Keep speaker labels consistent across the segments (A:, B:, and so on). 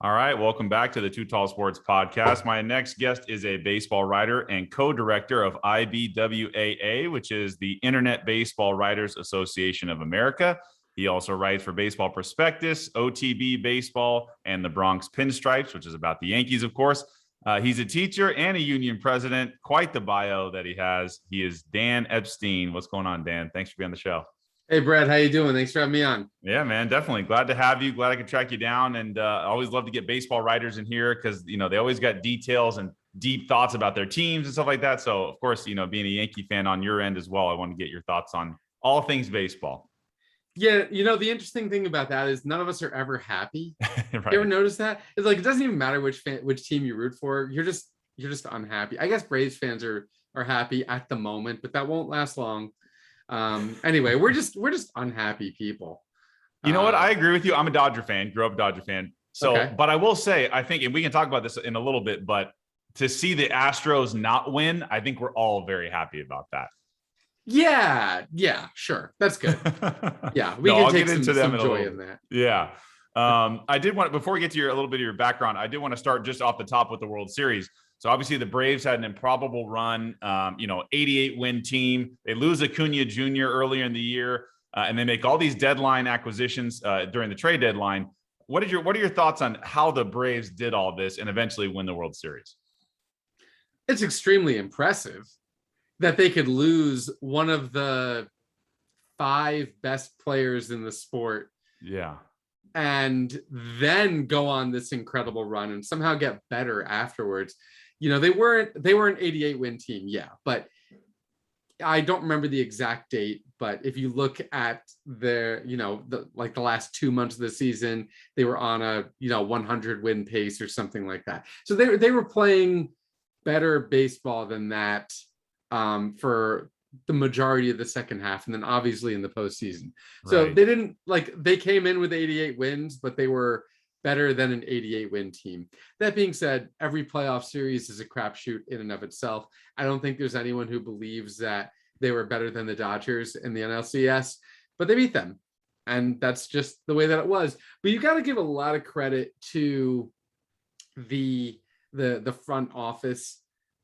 A: All right, welcome back to the Too Tall Sports Podcast. My next guest is a baseball writer and co-director of IBWAA, which is the Internet Baseball Writers Association of America. He also writes for Baseball Prospectus, OTB Baseball, and the Bronx Pinstripes, which is about the Yankees, of course. He's a teacher and a union president. Quite the bio that he has. He is Dan Epstein. What's going on, Dan? Thanks for being on the show.
B: Hey, Brad, how you doing? Thanks for having me on.
A: Yeah, man, definitely. Glad to have you. Glad I could track you down. And I always love to get baseball writers in here because, they always got details and deep thoughts about their teams and stuff like that. So, of course, being a Yankee fan on your end as well, I want to get your thoughts on all things baseball.
B: Yeah, the interesting thing about that is none of us are ever happy. Right. You ever notice that? It's like it doesn't even matter which team you root for. You're just unhappy. I guess Braves fans are happy at the moment, but that won't last long. Anyway, we're just unhappy people.
A: You know what? I agree with you. I'm a Dodger fan, grew up a Dodger fan. So,
B: okay.
A: But I will say, I think, and we can talk about this in a little bit, but to see the Astros not win, I think we're all very happy about that.
B: Yeah, sure. That's good. Yeah, we can take some joy in that.
A: Yeah. I did want, before we get to a little bit of your background, I did want to start just off the top with the World Series. So obviously the Braves had an improbable run, 88 win team. They lose Acuna Jr. earlier in the year, and they make all these deadline acquisitions during the trade deadline. What are your thoughts on how the Braves did all this and eventually win the World Series?
B: It's extremely impressive that they could lose one of the 5 best players in the sport.
A: Yeah.
B: And then go on this incredible run and somehow get better afterwards. They weren't an 88 win team. Yeah. But I don't remember the exact date, but if you look at the last 2 months of the season, they were on a, 100 win pace or something like that. So they were playing better baseball than that for the majority of the second half, and then obviously in the postseason. So right. They didn't they came in with 88 wins, but they were better than an 88 win team. That being said, every playoff series is a crapshoot in and of itself. I don't think there's anyone who believes that they were better than the Dodgers in the NLCS, but they beat them, and that's just the way that it was. But you got to give a lot of credit to the front office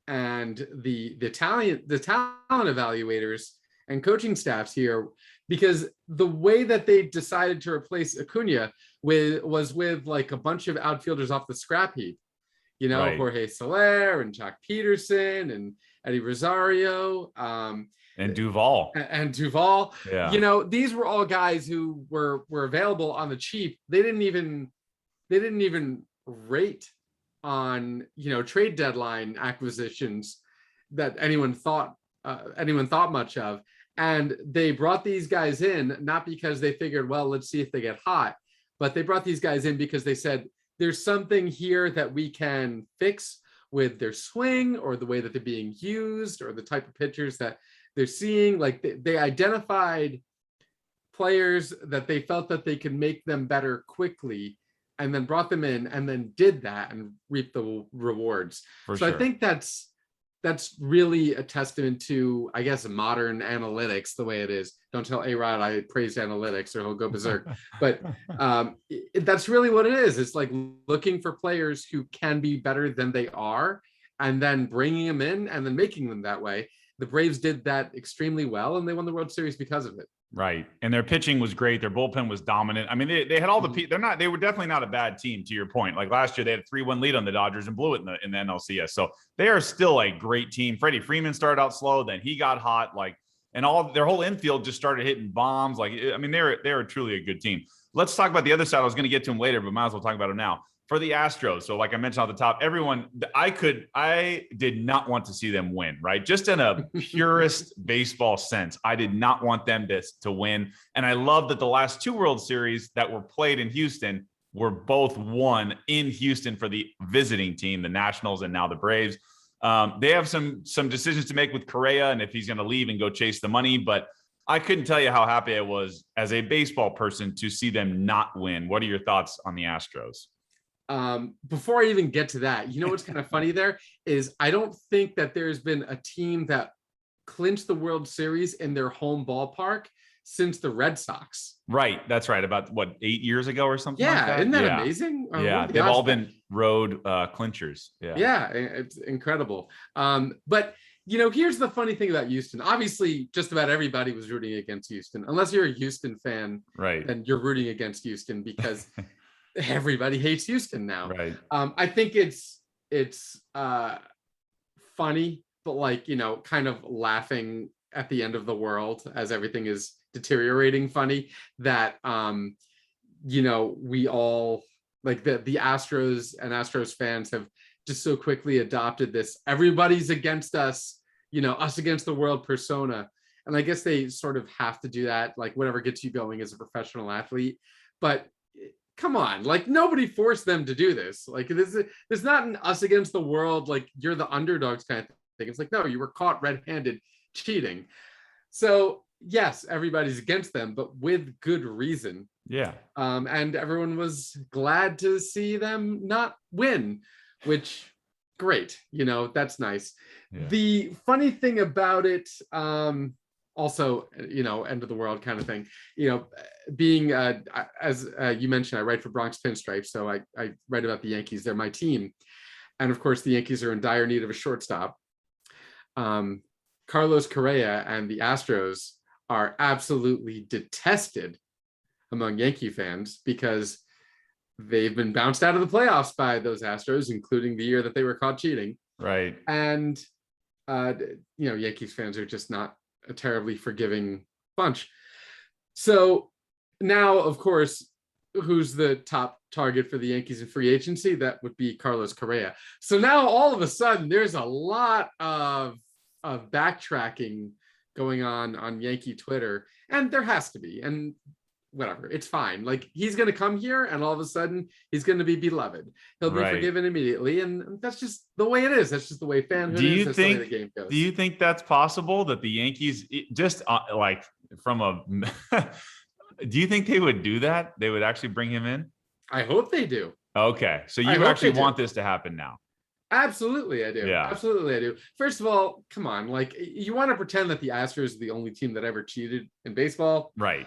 B: and the talent evaluators and coaching staffs here, because the way that they decided to replace Acuna was with a bunch of outfielders off the scrap heap, right. Jorge Soler and Jock Peterson and Eddie Rosario,
A: and Duvall.
B: Yeah. These were all guys who were available on the cheap. They didn't even rate on trade deadline acquisitions that anyone thought much of, and they brought these guys in not because they figured, well, let's see if they get hot, but they brought these guys in because they said there's something here that we can fix with their swing or the way that they're being used or the type of pitchers that they're seeing. They identified players that they felt that they could make them better quickly, and then brought them in and then did that and reaped the rewards. So sure. I think that's really a testament to, I guess, modern analytics, the way it is. Don't tell A-Rod I praised analytics or he'll go berserk. But that's really what it is. It's like looking for players who can be better than they are and then bringing them in and then making them that way. The Braves did that extremely well, and they won the World Series because of it.
A: Right. And their pitching was great. Their bullpen was dominant. I mean, they had all the they were definitely not a bad team, to your point. Like last year, they had a 3-1 lead on the Dodgers and blew it in the NLCS. So they are still a great team. Freddie Freeman started out slow, then he got hot, and all their whole infield just started hitting bombs. They're truly a good team. Let's talk about the other side. I was going to get to them later, but might as well talk about them now. For the Astros, so like I mentioned at the top, I did not want to see them win, right? Just in a purest baseball sense, I did not want them to win. And I love that the last 2 World Series that were played in Houston were both won in Houston for the visiting team, the Nationals and now the Braves. They have some decisions to make with Correa and if he's going to leave and go chase the money, but I couldn't tell you how happy I was as a baseball person to see them not win. What are your thoughts on the Astros?
B: Before I even get to that, what's kind of funny there is I don't think that there's been a team that clinched the World Series in their home ballpark since the Red Sox.
A: Right. That's right. About what, 8 years ago or something like
B: Yeah,
A: that?
B: isn't that amazing? What
A: Yeah.
B: are the
A: They've
B: odds
A: all
B: of that?
A: been road clinchers. Yeah.
B: Yeah, it's incredible. But here's the funny thing about Houston. Obviously, just about everybody was rooting against Houston. Unless you're a Houston fan,
A: Right.
B: then you're rooting against Houston because everybody hates Houston now.
A: Right.
B: I think it's funny, but like, kind of laughing at the end of the world as everything is deteriorating funny that we all like the Astros and Astros fans have just so quickly adopted this everybody's against us, us against the world persona. And I guess they sort of have to do that, like whatever gets you going as a professional athlete. But come on, like nobody forced them to do this. Like there's not an us against the world, like you're the underdogs kind of thing. It's like, no, you were caught red-handed cheating. So yes, everybody's against them, but with good reason.
A: Yeah.
B: And everyone was glad to see them not win, which great, that's nice. Yeah. The funny thing about it, also, end of the world kind of thing, being as you mentioned, I write for Bronx Pinstripes, so I write about the Yankees. They're my team, and of course the Yankees are in dire need of a shortstop. Carlos Correa and the Astros are absolutely detested among Yankee fans because they've been bounced out of the playoffs by those Astros, including the year that they were caught cheating.
A: Right.
B: And Yankees fans are just not a terribly forgiving bunch. So now, of course, who's the top target for the Yankees in free agency? That would be Carlos Correa. So now all of a sudden there's a lot of backtracking going on Yankee Twitter, and there has to be, and whatever, it's fine. Like he's going to come here and all of a sudden he's going to be beloved. He'll be forgiven immediately. And that's just the way it is. That's just the way fanhood is. That's the way the game goes.
A: Do you think that's possible that the Yankees just like from a, do you think they would do that? They would actually bring him in?
B: I hope they do.
A: Okay. So you actually want this to happen now?
B: Absolutely, I do.
A: Yeah.
B: Absolutely, I do. First of all, come on. Like you want to pretend that the Astros are the only team that ever cheated in baseball.
A: Right.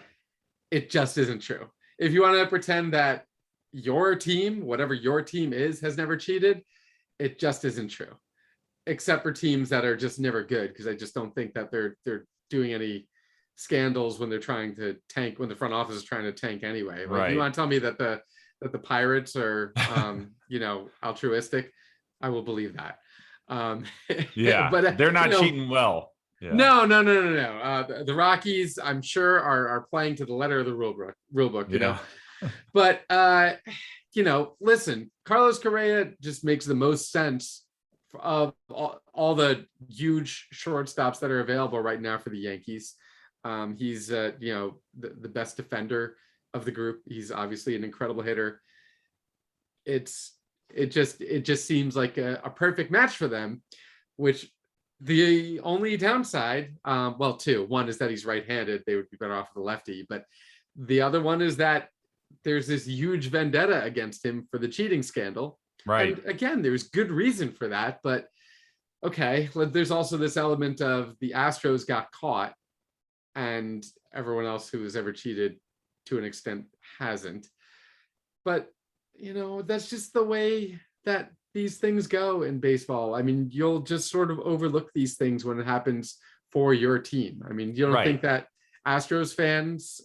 B: It just isn't true. If you want to pretend that your team, whatever your team is, has never cheated, it just isn't true. Except for teams that are just never good, because I just don't think that they're doing any scandals when they're trying to tank, when the front office is trying to tank anyway. Like you want to tell me that the Pirates are altruistic, I will believe that.
A: Yeah, but they're not cheating well. Yeah.
B: No. The Rockies, I'm sure, are playing to the letter of the rule book. You know, but listen, Carlos Correa just makes the most sense of all the huge shortstops that are available right now for the Yankees. He's the best defender of the group. He's obviously an incredible hitter. It just seems like a perfect match for them, which. The only downside, two. One is that he's right-handed. They would be better off with a lefty. But the other one is that there's this huge vendetta against him for the cheating scandal.
A: Right.
B: And again, there's good reason for that. But okay, there's also this element of the Astros got caught and everyone else who has ever cheated to an extent hasn't. But, that's just the way that these things go in baseball. I mean, you'll just sort of overlook these things when it happens for your team. I mean, you don't think that Astros fans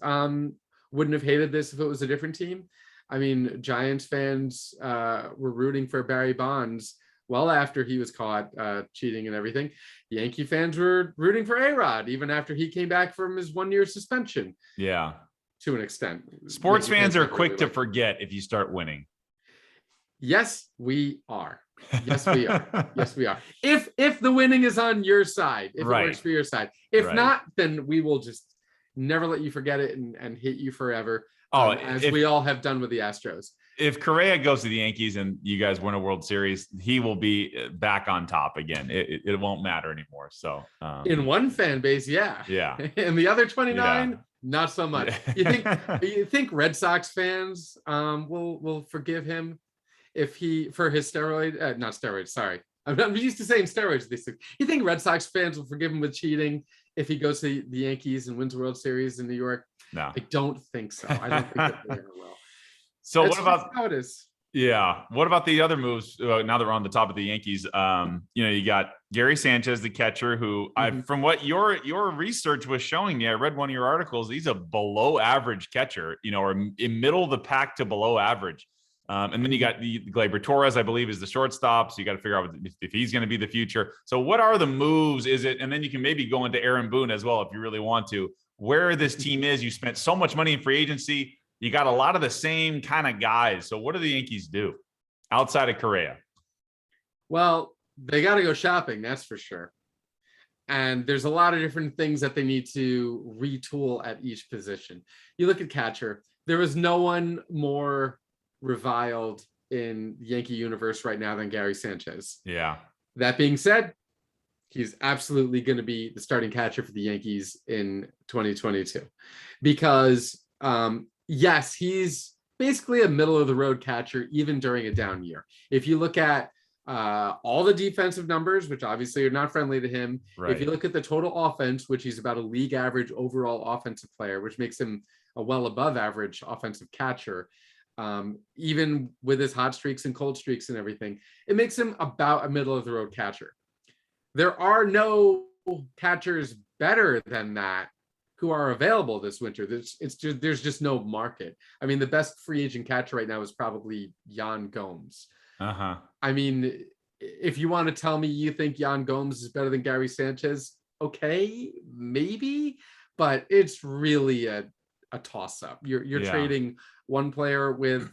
B: wouldn't have hated this if it was a different team? I mean, Giants fans were rooting for Barry Bonds well after he was caught cheating and everything. Yankee fans were rooting for A-Rod even after he came back from his 1-year suspension.
A: Yeah.
B: To an extent.
A: Sports fans are quick to forget if you start winning.
B: Yes, we are. Yes, we are. Yes, we are. If the winning is on your side, if it works for your side. If not, then we will just never let you forget it and hate you forever. As we all have done with the Astros. If
A: Correa goes to the Yankees and you guys win a World Series, he will be back on top again. It won't matter anymore. So
B: in one fan base, yeah. In the other 29, not so much. You think Red Sox fans will forgive him? If he, for his not steroids, sorry. I'm used to saying steroids. You think Red Sox fans will forgive him with cheating if he goes to the Yankees and wins the World Series in New York?
A: No,
B: I don't think so. I don't think that they ever will.
A: So
B: That's
A: what about
B: how it is.
A: Yeah. What about the other moves? Now that we're on the top of the Yankees, you got Gary Sanchez, the catcher, who from what your research was showing me, I read one of your articles. He's a below average catcher, or in middle of the pack to below average. And then you got the Gleyber Torres, I believe, is the shortstop. So you got to figure out if he's going to be the future. So what are the moves? Is it? And then you can maybe go into Aaron Boone as well if you really want to. Where this team is, you spent so much money in free agency. You got a lot of the same kind of guys. So what do the Yankees do outside of Correa?
B: Well, they got to go shopping, that's for sure. And there's a lot of different things that they need to retool at each position. You look at catcher, there is no one more reviled in Yankee universe right now than Gary Sanchez.
A: Yeah.
B: That being said, he's absolutely going to be the starting catcher for the Yankees in 2022 because, yes, he's basically a middle of the road catcher, even during a down year. If you look at all the defensive numbers, which obviously are not friendly to him,
A: right.
B: If you look at the total offense, which he's about a league average overall offensive player, which makes him a well above average offensive catcher, even with his hot streaks and cold streaks and everything, it makes him about a middle of the road catcher. There are no catchers better than that who are available this winter. There's just no market. I mean, the best free agent catcher right now is probably Yan Gomes. I mean, if you want to tell me you think Yan Gomes is better than Gary Sanchez, okay, maybe, but it's really a toss-up. You're trading one player with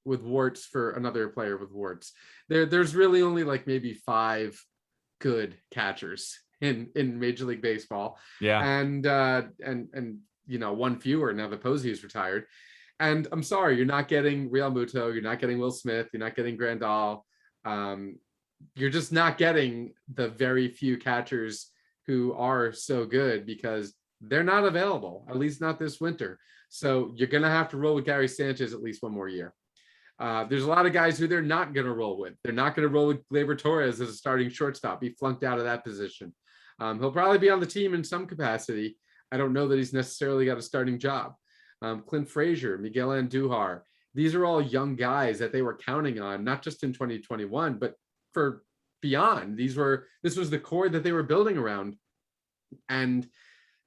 B: warts for another player with warts. There's really only like maybe 5 good catchers in Major League Baseball.
A: Yeah.
B: And one fewer now that Posey's retired. And I'm sorry, you're not getting Real Muto, you're not getting Will Smith, you're not getting Grandal. You're just not getting the very few catchers who are so good because they're not available, at least not this winter. So you're going to have to roll with Gary Sanchez at least one more year. There's a lot of guys who they're not going to roll with. They're not going to roll with Gleyber Torres as a starting shortstop. He flunked out of that position. He'll probably be on the team in some capacity. I don't know that he's necessarily got a starting job. Clint Frazier, Miguel Andujar. These are all young guys that they were counting on, not just in 2021, but for beyond. This was the core that they were building around. And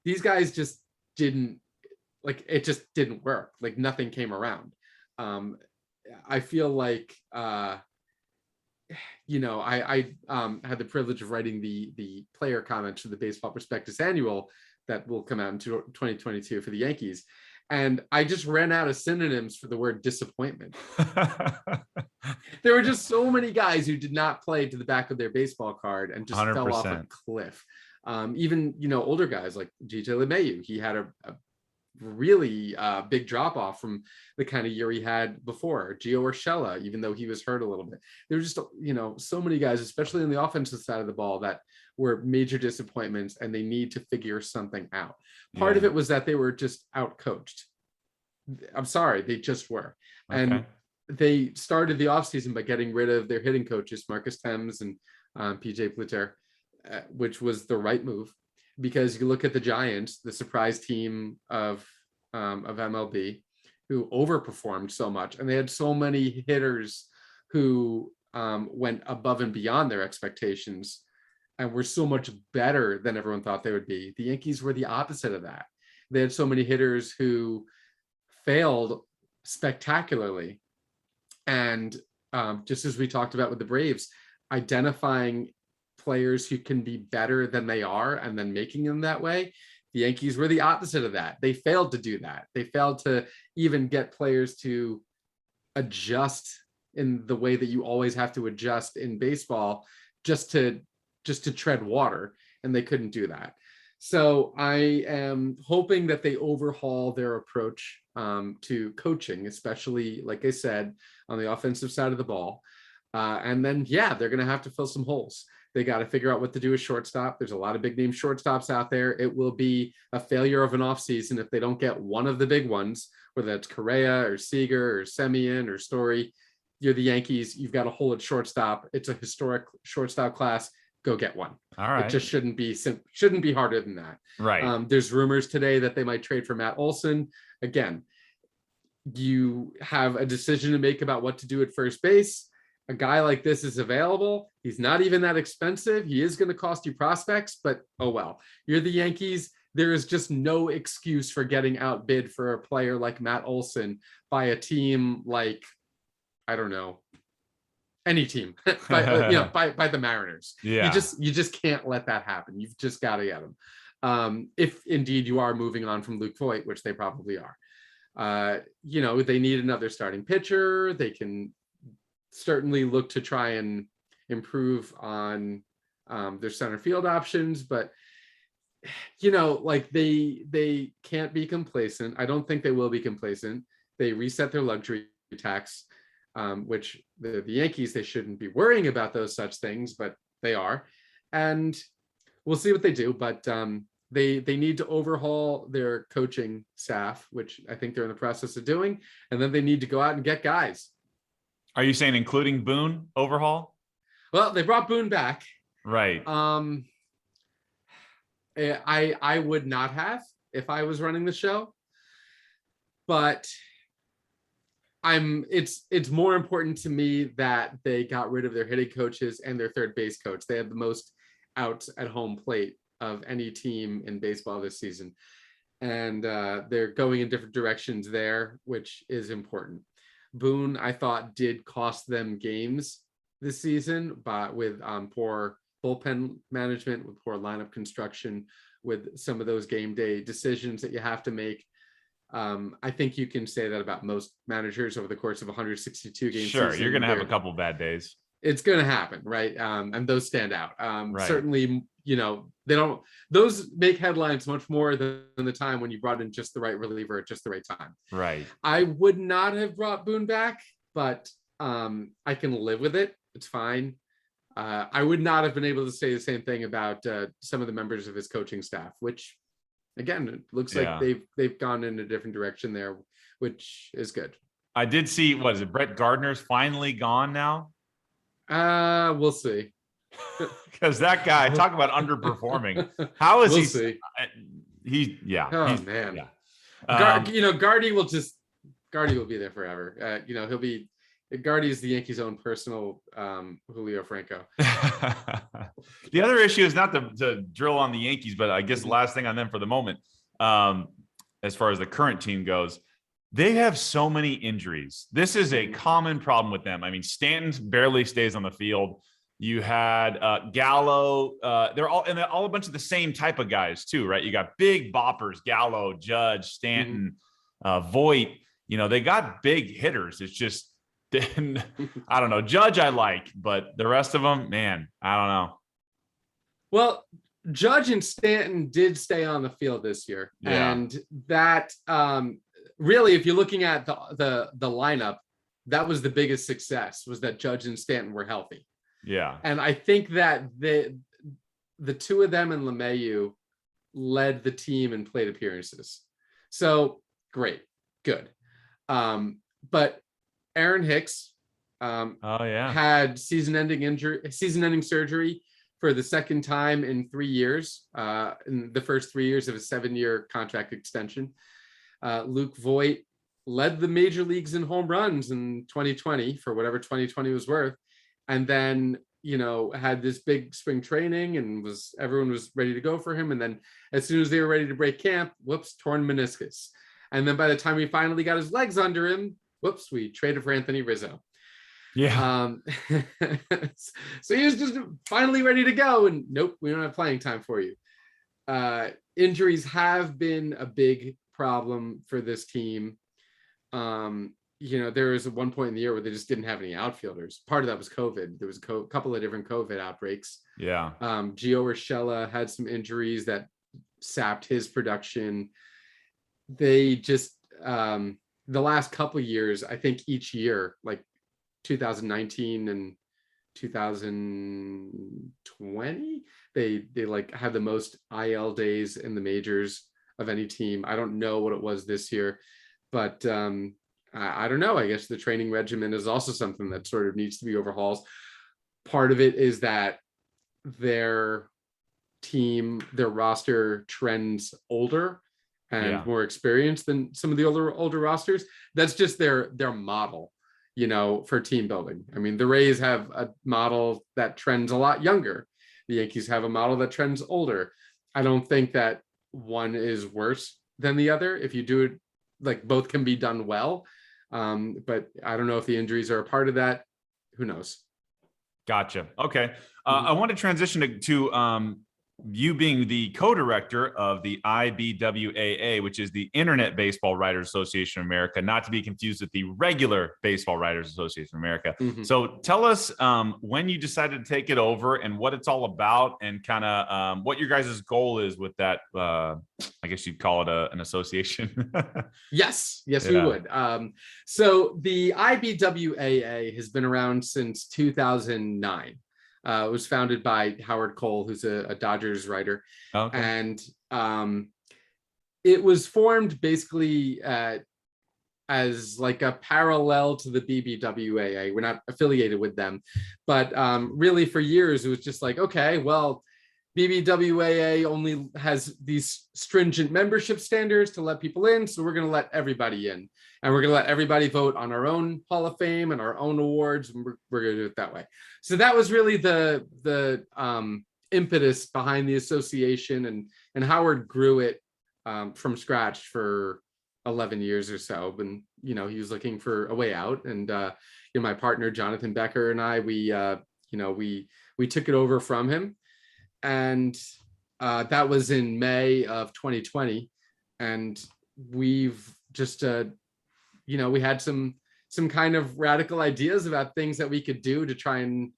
B: these guys just didn't work. Like nothing came around. I feel like, I had the privilege of writing the player comments for the Baseball Prospectus Annual that will come out in 2022 for the Yankees. And I just ran out of synonyms for the word disappointment. There were just so many guys who did not play to the back of their baseball card and just 100%. Fell off a cliff. Even, older guys like G.J. LeMahieu, he had a really big drop off from the kind of year he had before. Gio Urshela, even though he was hurt a little bit. There were just, so many guys, especially on the offensive side of the ball, that were major disappointments and they need to figure something out. Part of it was that they were just out coached. I'm sorry, they just were. Okay. And they started the offseason by getting rid of their hitting coaches, Marcus Thames and PJ Pluter, which was the right move. Because you look at the Giants, the surprise team of MLB, who overperformed so much, and they had so many hitters who went above and beyond their expectations and were so much better than everyone thought they would be. The Yankees were the opposite of that. They had so many hitters who failed spectacularly. And just as we talked about with the Braves, identifying players who can be better than they are and then making them that way. The Yankees were the opposite of that. They failed to do that. They failed to even get players to adjust in the way that you always have to adjust in baseball just to tread water, and they couldn't do that. So I am hoping that they overhaul their approach to coaching, especially, like I said, on the offensive side of the ball. And then, they're going to have to fill some holes. They got to figure out what to do with shortstop. There's a lot of big name shortstops out there. It will be a failure of an offseason if they don't get one of the big ones, whether that's Correa or Seager or Semien or Story. You're the Yankees. You've got a hole at shortstop. It's a historic shortstop class. go get one.
A: All right.
B: It just shouldn't be harder than that.
A: Right.
B: There's rumors today that they might trade for Matt Olson. Again, you have a decision to make about what to do at first base. A guy like this is available. He's not even that expensive. He is going to cost you prospects, but oh well. You're the Yankees. There is just no excuse for getting outbid for a player like Matt Olson by a team like, I don't know, any team, by the Mariners.
A: Yeah.
B: You just can't let that happen. You've just got to get him. If indeed you are moving on from Luke Voit, which they probably are. They need another starting pitcher. They can certainly look to try and improve on their center field options, but they can't be complacent. I don't think they will be complacent. They reset their luxury tax, which the Yankees, they shouldn't be worrying about those such things, but they are. And we'll see what they do, but they need to overhaul their coaching staff, which I think they're in the process of doing. And then they need to go out and get guys.
A: Are you saying including Boone overhaul?
B: Well, they brought Boone back.
A: Right.
B: I would not have if I was running the show, but it's more important to me that they got rid of their hitting coaches and their third base coach. They had the most outs at home plate of any team in baseball this season, and they're going in different directions there, which is important. Boone, I thought, did cost them games this season, but with poor bullpen management, with poor lineup construction, with some of those game day decisions that you have to make. I think you can say that about most managers over the course of 162 games.
A: Sure, you're going to have a couple bad days.
B: It's going to happen, right? And those stand out.
A: Right.
B: Certainly, those make headlines much more than the time when you brought in just the right reliever at just the right time.
A: Right.
B: I would not have brought Boone back, but I can live with it. It's fine. I would not have been able to say the same thing about some of the members of his coaching staff, which, again, it looks like they've gone in a different direction there, which is good.
A: I did see, what is it, Brett Gardner's finally gone now?
B: We'll see.
A: Because that guy, talk about underperforming. How is
B: we'll
A: he?
B: See.
A: Oh
B: man.
A: Yeah.
B: Gardy will be there forever. He'll be. Gardy is the Yankees' own personal Julio Franco.
A: The other issue is not to drill on the Yankees, but I guess the last thing on them for the moment, as far as the current team goes, they have so many injuries. This is a common problem with them. I mean, Stanton barely stays on the field. You had Gallo. They're all a bunch of the same type of guys too, right? You got big boppers: Gallo, Judge, Stanton, Voit. They got big hitters. It's just, I don't know. Judge I like, but the rest of them, man, I don't know.
B: Well, Judge and Stanton did stay on the field this year, and that really, if you're looking at the lineup, that was the biggest success, was that Judge and Stanton were healthy.
A: Yeah, and
B: I think that the two of them and LeMahieu led the team in plate appearances. So great, good, but Aaron Hicks had season-ending surgery for the second time in 3 years, in the first 3 years of a 7-year contract extension. Luke Voit led the major leagues in home runs in 2020 for whatever 2020 was worth. And then, had this big spring training and everyone was ready to go for him. And then as soon as they were ready to break camp, torn meniscus. And then by the time we finally got his legs under him, we traded for Anthony Rizzo.
A: Yeah.
B: So he was just finally ready to go, and nope, we don't have playing time for you. Injuries have been a big problem for this team. There was one point in the year where they just didn't have any outfielders. Part of that was COVID. There was a couple of different COVID outbreaks.
A: Yeah.
B: Gio Urshela had some injuries that sapped his production. They just the last couple of years, I think each year, like 2019 and 2020, they had the most IL days in the majors of any team. I don't know what it was this year, but I don't know. I guess the training regimen is also something that sort of needs to be overhauled. Part of it is that their team, their roster trends older and more experienced than some of the older rosters. That's just their model, for team building. I mean, the Rays have a model that trends a lot younger. The Yankees have a model that trends older. I don't think that one is worse than the other. If you do it, like, both can be done well. But I don't know if the injuries are a part of that. Who knows?
A: Gotcha. Okay. I want to transition to you being the co-director of the IBWAA, which is the Internet Baseball Writers Association of America, not to be confused with the regular Baseball Writers Association of America. So tell us when you decided to take it over and what it's all about, and kind of what your guys' goal is with that. I guess you'd call it an association.
B: Yes, we would. So the IBWAA has been around since 2009. It was founded by Howard Cole, who's a Dodgers writer. Okay. And it was formed basically as like a parallel to the BBWAA. We're not affiliated with them, but really for years it was just like, okay, well, BBWAA only has these stringent membership standards to let people in, so we're going to let everybody in, and we're going to let everybody vote on our own Hall of Fame and our own awards, and we're going to do it that way. So that was really the impetus behind the association, and Howard grew it from scratch for 11 years or so. And he was looking for a way out, and my partner Jonathan Becker and I, we took it over from him. And that was in May of 2020, and we've just we had some kind of radical ideas about things that we could do to try and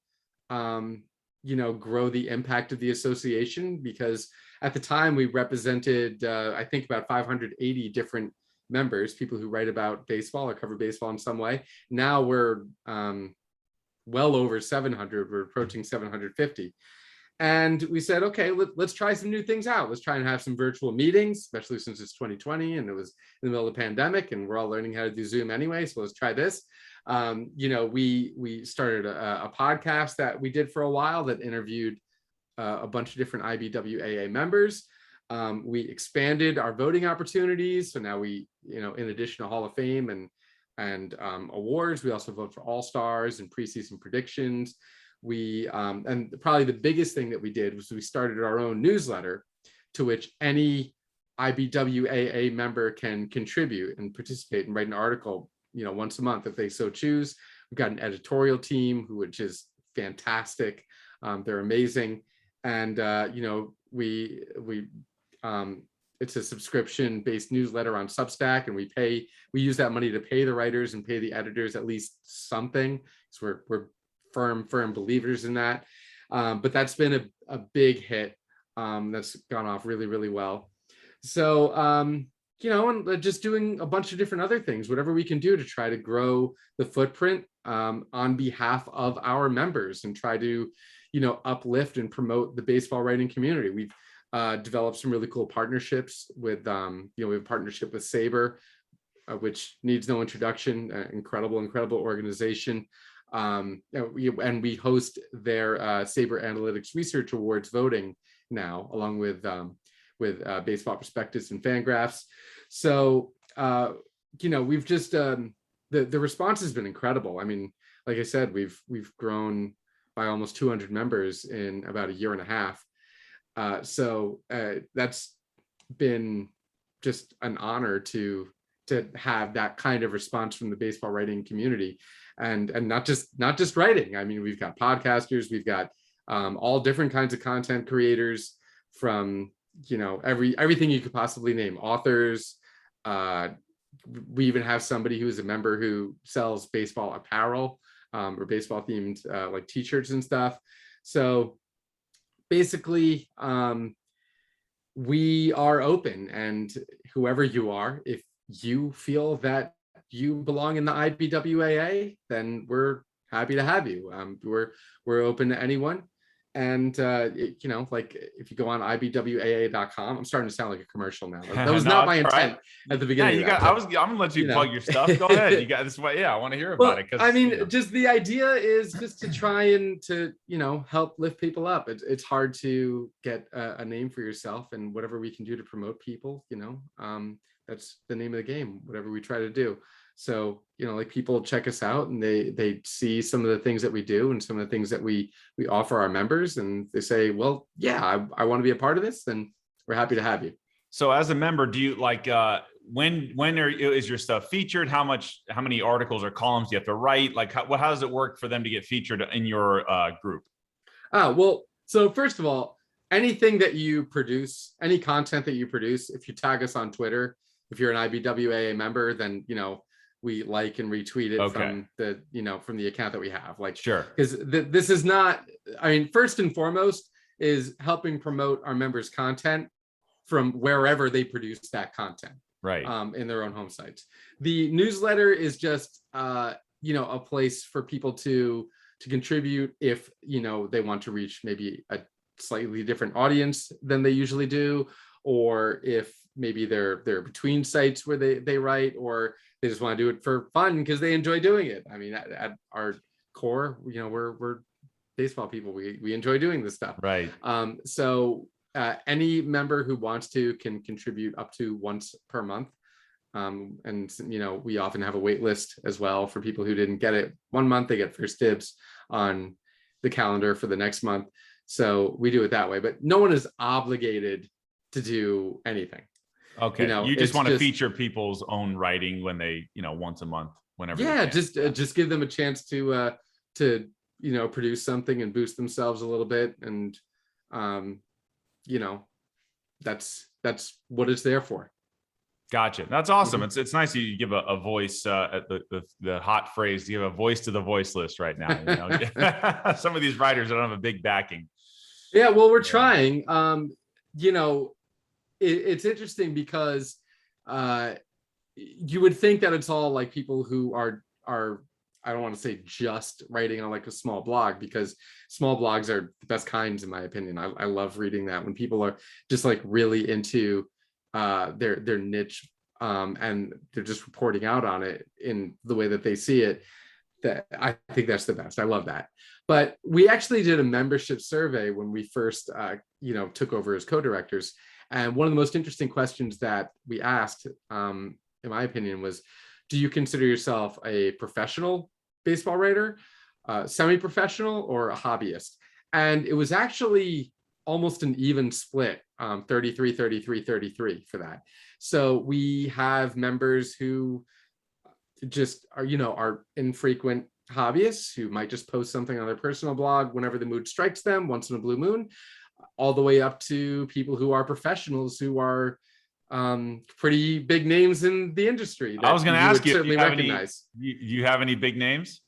B: grow the impact of the association, because at the time we represented I think about 580 different members, people who write about baseball or cover baseball in some way. Now we're well over 700. We're approaching 750. And we said, okay, let's try some new things out. Let's try and have some virtual meetings, especially since it's 2020 and it was in the middle of the pandemic and we're all learning how to do Zoom anyway. So let's try this. We started a podcast that we did for a while that interviewed a bunch of different IBWAA members. We expanded our voting opportunities. So now we, in addition to Hall of Fame and awards, we also vote for All-Stars and preseason predictions. We and probably the biggest thing that we did was we started our own newsletter, to which any IBWAA member can contribute and participate and write an article, once a month if they so choose. We've got an editorial team which is fantastic. They're amazing, and we it's a subscription-based newsletter on Substack, and we use that money to pay the writers and pay the editors at least something. So we're firm believers in that. But that's been a big hit. That's gone off really, really well. So, and just doing a bunch of different other things, whatever we can do to try to grow the footprint on behalf of our members and try to, uplift and promote the baseball writing community. We've developed some really cool partnerships with, we have a partnership with Sabre, which needs no introduction, incredible organization. And we host their Sabre Analytics Research Awards voting now, along with Baseball Prospectus and Fangraphs. So we've just the response has been incredible. I mean, like I said, we've grown by almost 200 members in about a year and a half. So that's been just an honor to have that kind of response from the baseball writing community. And not just writing. I mean, we've got podcasters, we've got all different kinds of content creators, from everything you could possibly name. Authors. We even have somebody who is a member who sells baseball apparel or baseball themed like t-shirts and stuff. So basically, we are open, and whoever you are, if you feel that you belong in the IBWAA, then we're happy to have you. We're open to anyone, And like if you go on IBWAA.com, I'm starting to sound like a commercial now. That was
A: No,
B: not my
A: it's all
B: intent
A: right.
B: at the beginning.
A: Yeah, I'm gonna let you plug your stuff. Go ahead. You got this way. Yeah, I want to hear about
B: Well,
A: it because
B: I mean, just the idea is just to try and to help lift people up. It's hard to get a name for yourself, and whatever we can do to promote people, that's the name of the game. Whatever we try to do. So like people check us out and they see some of the things that we do and some of the things that we offer our members, and they say, well, yeah, I want to be a part of this, then we're happy to have you.
A: So as a member, do you like when is your stuff featured? How many articles or columns do you have to write? Like how does it work for them to get featured in your group?
B: Well, so first of all, anything that you produce, any content that you produce, if you tag us on Twitter, if you're an IBWAA member, then we like and retweet it from the account that we have. Like,
A: sure,
B: because this is not, I mean, first and foremost is helping promote our members' content from wherever they produce that content,
A: right?
B: In their own home sites. The newsletter is just a place for people to contribute if they want to reach maybe a slightly different audience than they usually do, or if maybe they're between sites where they write, or they just want to do it for fun because they enjoy doing it. I mean, at our core, we're baseball people. We enjoy doing this stuff.
A: Right.
B: So any member who wants to can contribute up to once per month. And we often have a wait list as well for people who didn't get it 1 month. They get first dibs on the calendar for the next month. So we do it that way, but no one is obligated to do anything.
A: Okay. You just want to feature people's own writing when they, once a month, whenever.
B: Yeah. Just give them a chance to produce something and boost themselves a little bit. And, that's what it's there for.
A: Gotcha. That's awesome. It's nice you give a voice at the hot phrase. You have a voice to the voiceless right now. Some of these writers don't have a big backing.
B: Yeah, well, we're trying. It's interesting because you would think that it's all like people who are I don't want to say just writing on like a small blog, because small blogs are the best kinds in my opinion. I love reading that when people are just like really into their niche and they're just reporting out on it in the way that they see it. That I think that's the best. I love that. But we actually did a membership survey when we first took over as co-directors, and one of the most interesting questions that we asked, in my opinion, was, do you consider yourself a professional baseball writer, semi-professional, or a hobbyist? And it was actually almost an even split, 33, 33, 33 for that. So we have members who just are infrequent hobbyists who might just post something on their personal blog whenever the mood strikes them, once in a blue moon, all the way up to people who are professionals who are pretty big names in the industry.
A: I was going to ask you,
B: certainly recognize.
A: Do you have any big names?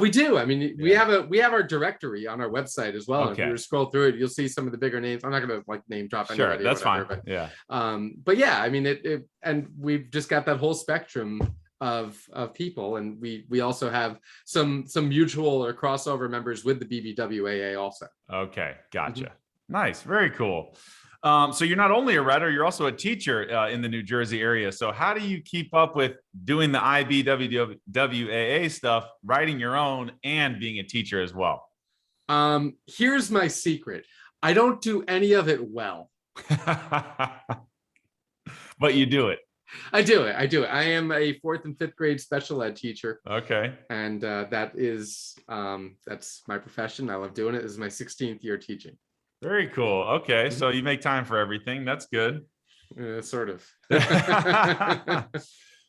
B: We do. I mean, we have our directory on our website as well.
A: Okay.
B: If you scroll through it, you'll see some of the bigger names. I'm not going to like name drop anybody.
A: Sure, that's
B: whatever,
A: fine.
B: But, but yeah, I mean, it and we've just got that whole spectrum of people, and we also have some mutual or crossover members with the BBWAA also.
A: Okay, gotcha. Nice, very cool. So you're not only a writer, you're also a teacher in the New Jersey area. So how do you keep up with doing the IBWAA stuff, writing your own, and being a teacher as well?
B: Here's my secret. I don't do any of it well.
A: But you do it.
B: I do it. I am a 4th and 5th grade special ed teacher.
A: Okay.
B: And that's my profession. I love doing it. This is my 16th year teaching.
A: Very cool. Okay. So you make time for everything. That's good.
B: Sort of.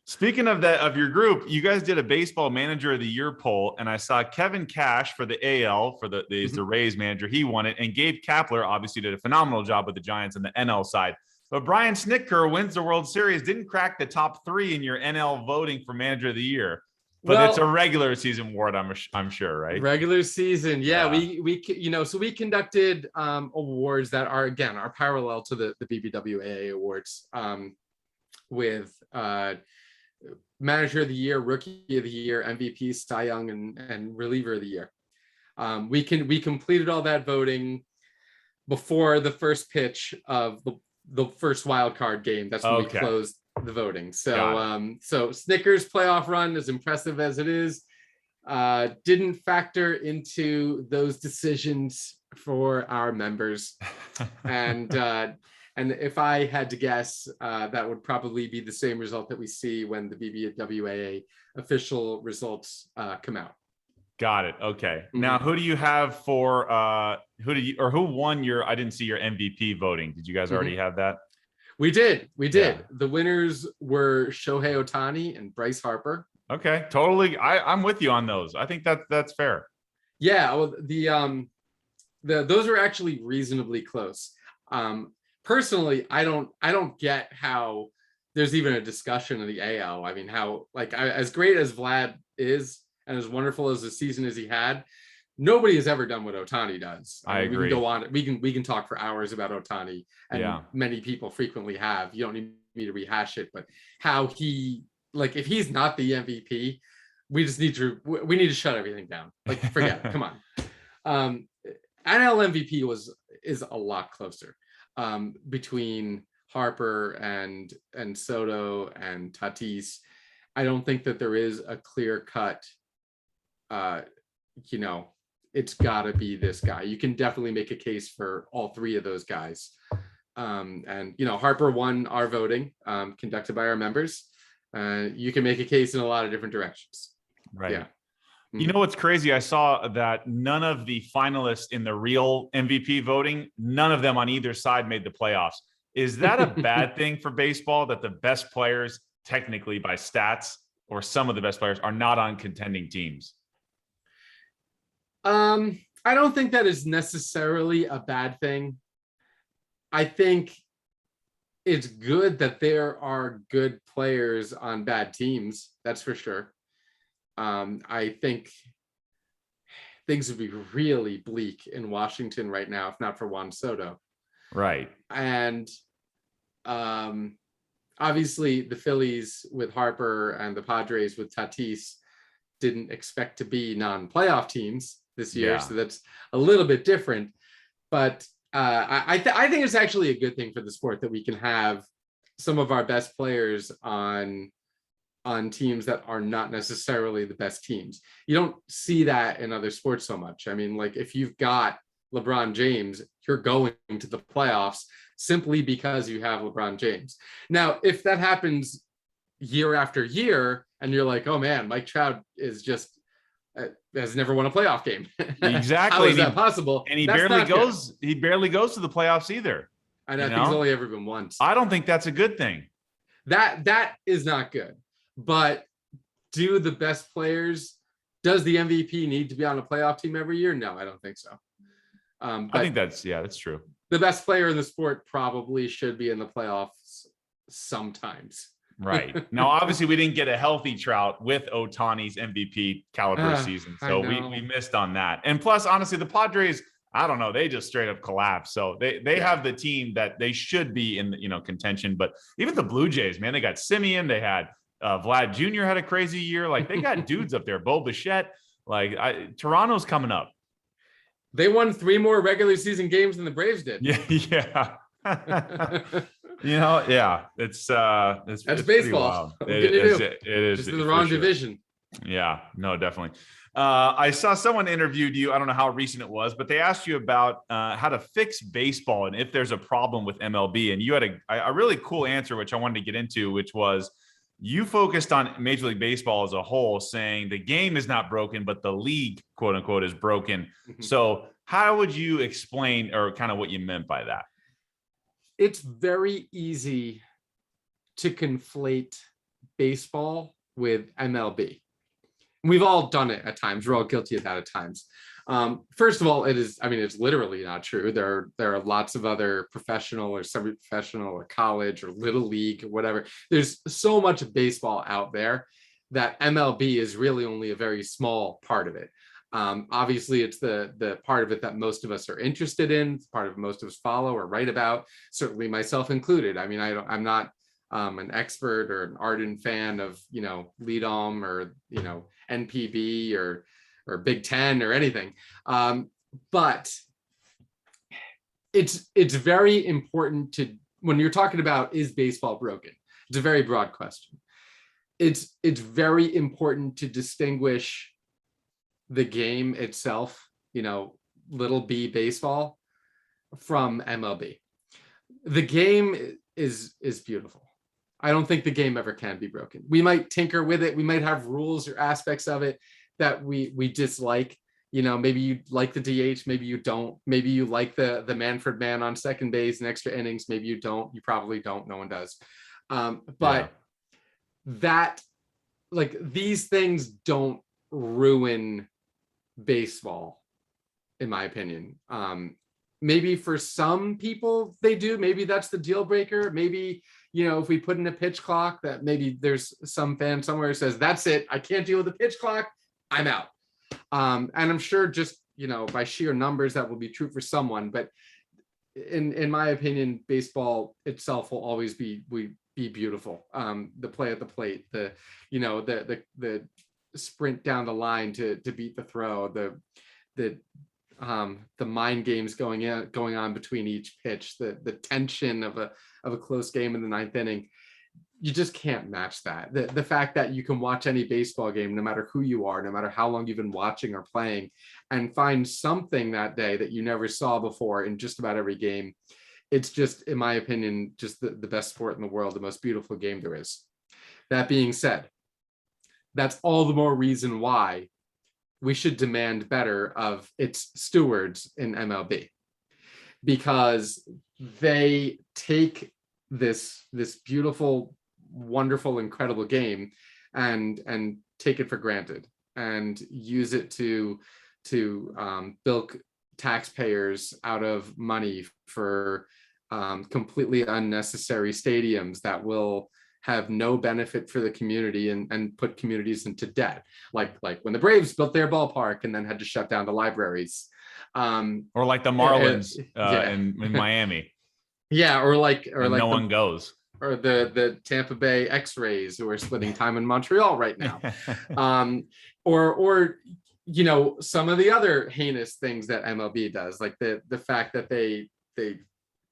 A: Speaking of your group, you guys did a baseball manager of the year poll, and I saw Kevin Cash for the AL for the Rays manager. He won it, and Gabe Kapler obviously did a phenomenal job with the Giants on the NL side. But Brian Snitker wins the World Series, didn't crack the top 3 in your NL voting for manager of the year. But it's a regular season award, I'm sure, right?
B: Regular season, yeah. We so we conducted awards that are parallel to the BBWAA awards, with manager of the year, rookie of the year, MVP, Cy Young, and reliever of the year. We completed all that voting before the first pitch of the first wild card game. That's when we closed the voting. So so Snickers playoff run, as impressive as it is, didn't factor into those decisions for our members. And if I had to guess, that would probably be the same result that we see when the IBWAA official results come out.
A: Got it. Okay. Now, who do you have for who won your? I didn't see your MVP voting. Did you guys already have that?
B: We did. Yeah. The winners were Shohei Ohtani and Bryce Harper.
A: Okay, totally. I'm with you on those. I think that's fair.
B: Yeah. Well, those are actually reasonably close. Personally, I don't get how there's even a discussion of the AL. I mean, how as great as Vlad is, and as wonderful as the season as he had, nobody has ever done what Ohtani does.
A: I agree.
B: We can go on. We can talk for hours about Ohtani, and many people frequently have. You don't need me to rehash it, but how he, if he's not the MVP, we need to shut everything down. Forget it. Come on. NL MVP is a lot closer between Harper and Soto and Tatis. I don't think that there is a clear cut. It's got to be this guy. You can definitely make a case for all three of those guys. Harper won our voting conducted by our members. You can make a case in a lot of different directions.
A: Right. Yeah. You know what's crazy? I saw that none of the finalists in the real MVP voting, none of them on either side made the playoffs. Is that a bad thing for baseball, that the best players, technically by stats, or some of the best players, are not on contending teams?
B: I don't think that is necessarily a bad thing. I think it's good that there are good players on bad teams. That's for sure. I think things would be really bleak in Washington right now, if not for Juan Soto.
A: Right.
B: And obviously the Phillies with Harper and the Padres with Tatis didn't expect to be non-playoff teams this year. So that's a little bit different. But I think it's actually a good thing for the sport that we can have some of our best players on teams that are not necessarily the best teams. You don't see that in other sports so much. I mean, if you've got LeBron James, you're going to the playoffs simply because you have LeBron James. Now, if that happens year after year, and you're like, oh man, Mike Trout is just has never won a playoff game.
A: Exactly.
B: How is that possible?
A: And he barely goes to the playoffs either.
B: And I think he's only ever been once.
A: I don't think that's a good thing.
B: That is not good. But do the best players, does the MVP need to be on a playoff team every year? No, I don't think so.
A: I think that's true.
B: The best player in the sport probably should be in the playoffs sometimes.
A: Right. Now, obviously, we didn't get a healthy Trout with Ohtani's MVP caliber season. So we missed on that. And plus, honestly, the Padres, I don't know, they just straight up collapsed. So they have the team that they should be in, contention. But even the Blue Jays, man, they got Simeon. They had Vlad Jr. had a crazy year. They got dudes up there. Bo Bichette. Toronto's coming up.
B: They won 3 more regular season games than the Braves did.
A: Yeah. It's
B: baseball.
A: It is.
B: Just in the wrong division.
A: Yeah, no, definitely. I saw someone interviewed you. I don't know how recent it was, but they asked you about how to fix baseball and if there's a problem with MLB. And you had a really cool answer, which I wanted to get into, which was you focused on Major League Baseball as a whole, saying the game is not broken, but the league, quote unquote, is broken. Mm-hmm. So how would you explain or kind of what you meant by that?
B: It's very easy to conflate baseball with MLB. We've all done it at times. We're all guilty of that at times. First of all, it's literally not true. There are lots of other professional or semi-professional or college or little league, whatever. There's so much baseball out there that MLB is really only a very small part of it. Obviously, it's the part of it that most of us are interested in. It's part of it most of us follow or write about. Certainly myself included. I'm not an expert or an ardent fan of Leadom or NPB or or Big Ten or anything. But it's very important to, when you're talking about, is baseball broken? It's a very broad question. It's very important to distinguish the game itself, little b baseball, from MLB. The game is beautiful. I don't think the game ever can be broken. We might tinker with it. We might have rules or aspects of it that we dislike. Maybe you like the DH, maybe you don't. Maybe you like the Manfred man on second base and extra innings. Maybe you don't. You probably don't. No one does. But that, like, these things don't ruin baseball, in my opinion. Maybe for some people they do. Maybe that's the deal breaker. Maybe, if we put in a pitch clock, that maybe there's some fan somewhere who says, that's it, I can't deal with the pitch clock, I'm out. And I'm sure just, by sheer numbers that will be true for someone. But in my opinion, baseball itself will always be beautiful. The play at the plate, the sprint down the line to beat the throw, the mind games going on between each pitch, the tension of a close game in the ninth inning. You just can't match that. The fact that you can watch any baseball game, no matter who you are, no matter how long you've been watching or playing, and find something that day that you never saw before in just about every game. It's just, in my opinion, just the best sport in the world, the most beautiful game there is. That being said, that's all the more reason why we should demand better of its stewards in MLB, because they take this beautiful, wonderful, incredible game and take it for granted and use it to bilk taxpayers out of money for completely unnecessary stadiums that will have no benefit for the community and put communities into debt, like when the Braves built their ballpark and then had to shut down the libraries,
A: or like the Marlins in Miami.
B: Yeah, or like
A: no one goes,
B: or the Tampa Bay X-Rays, who are splitting time in Montreal right now, or some of the other heinous things that MLB does, like the fact that they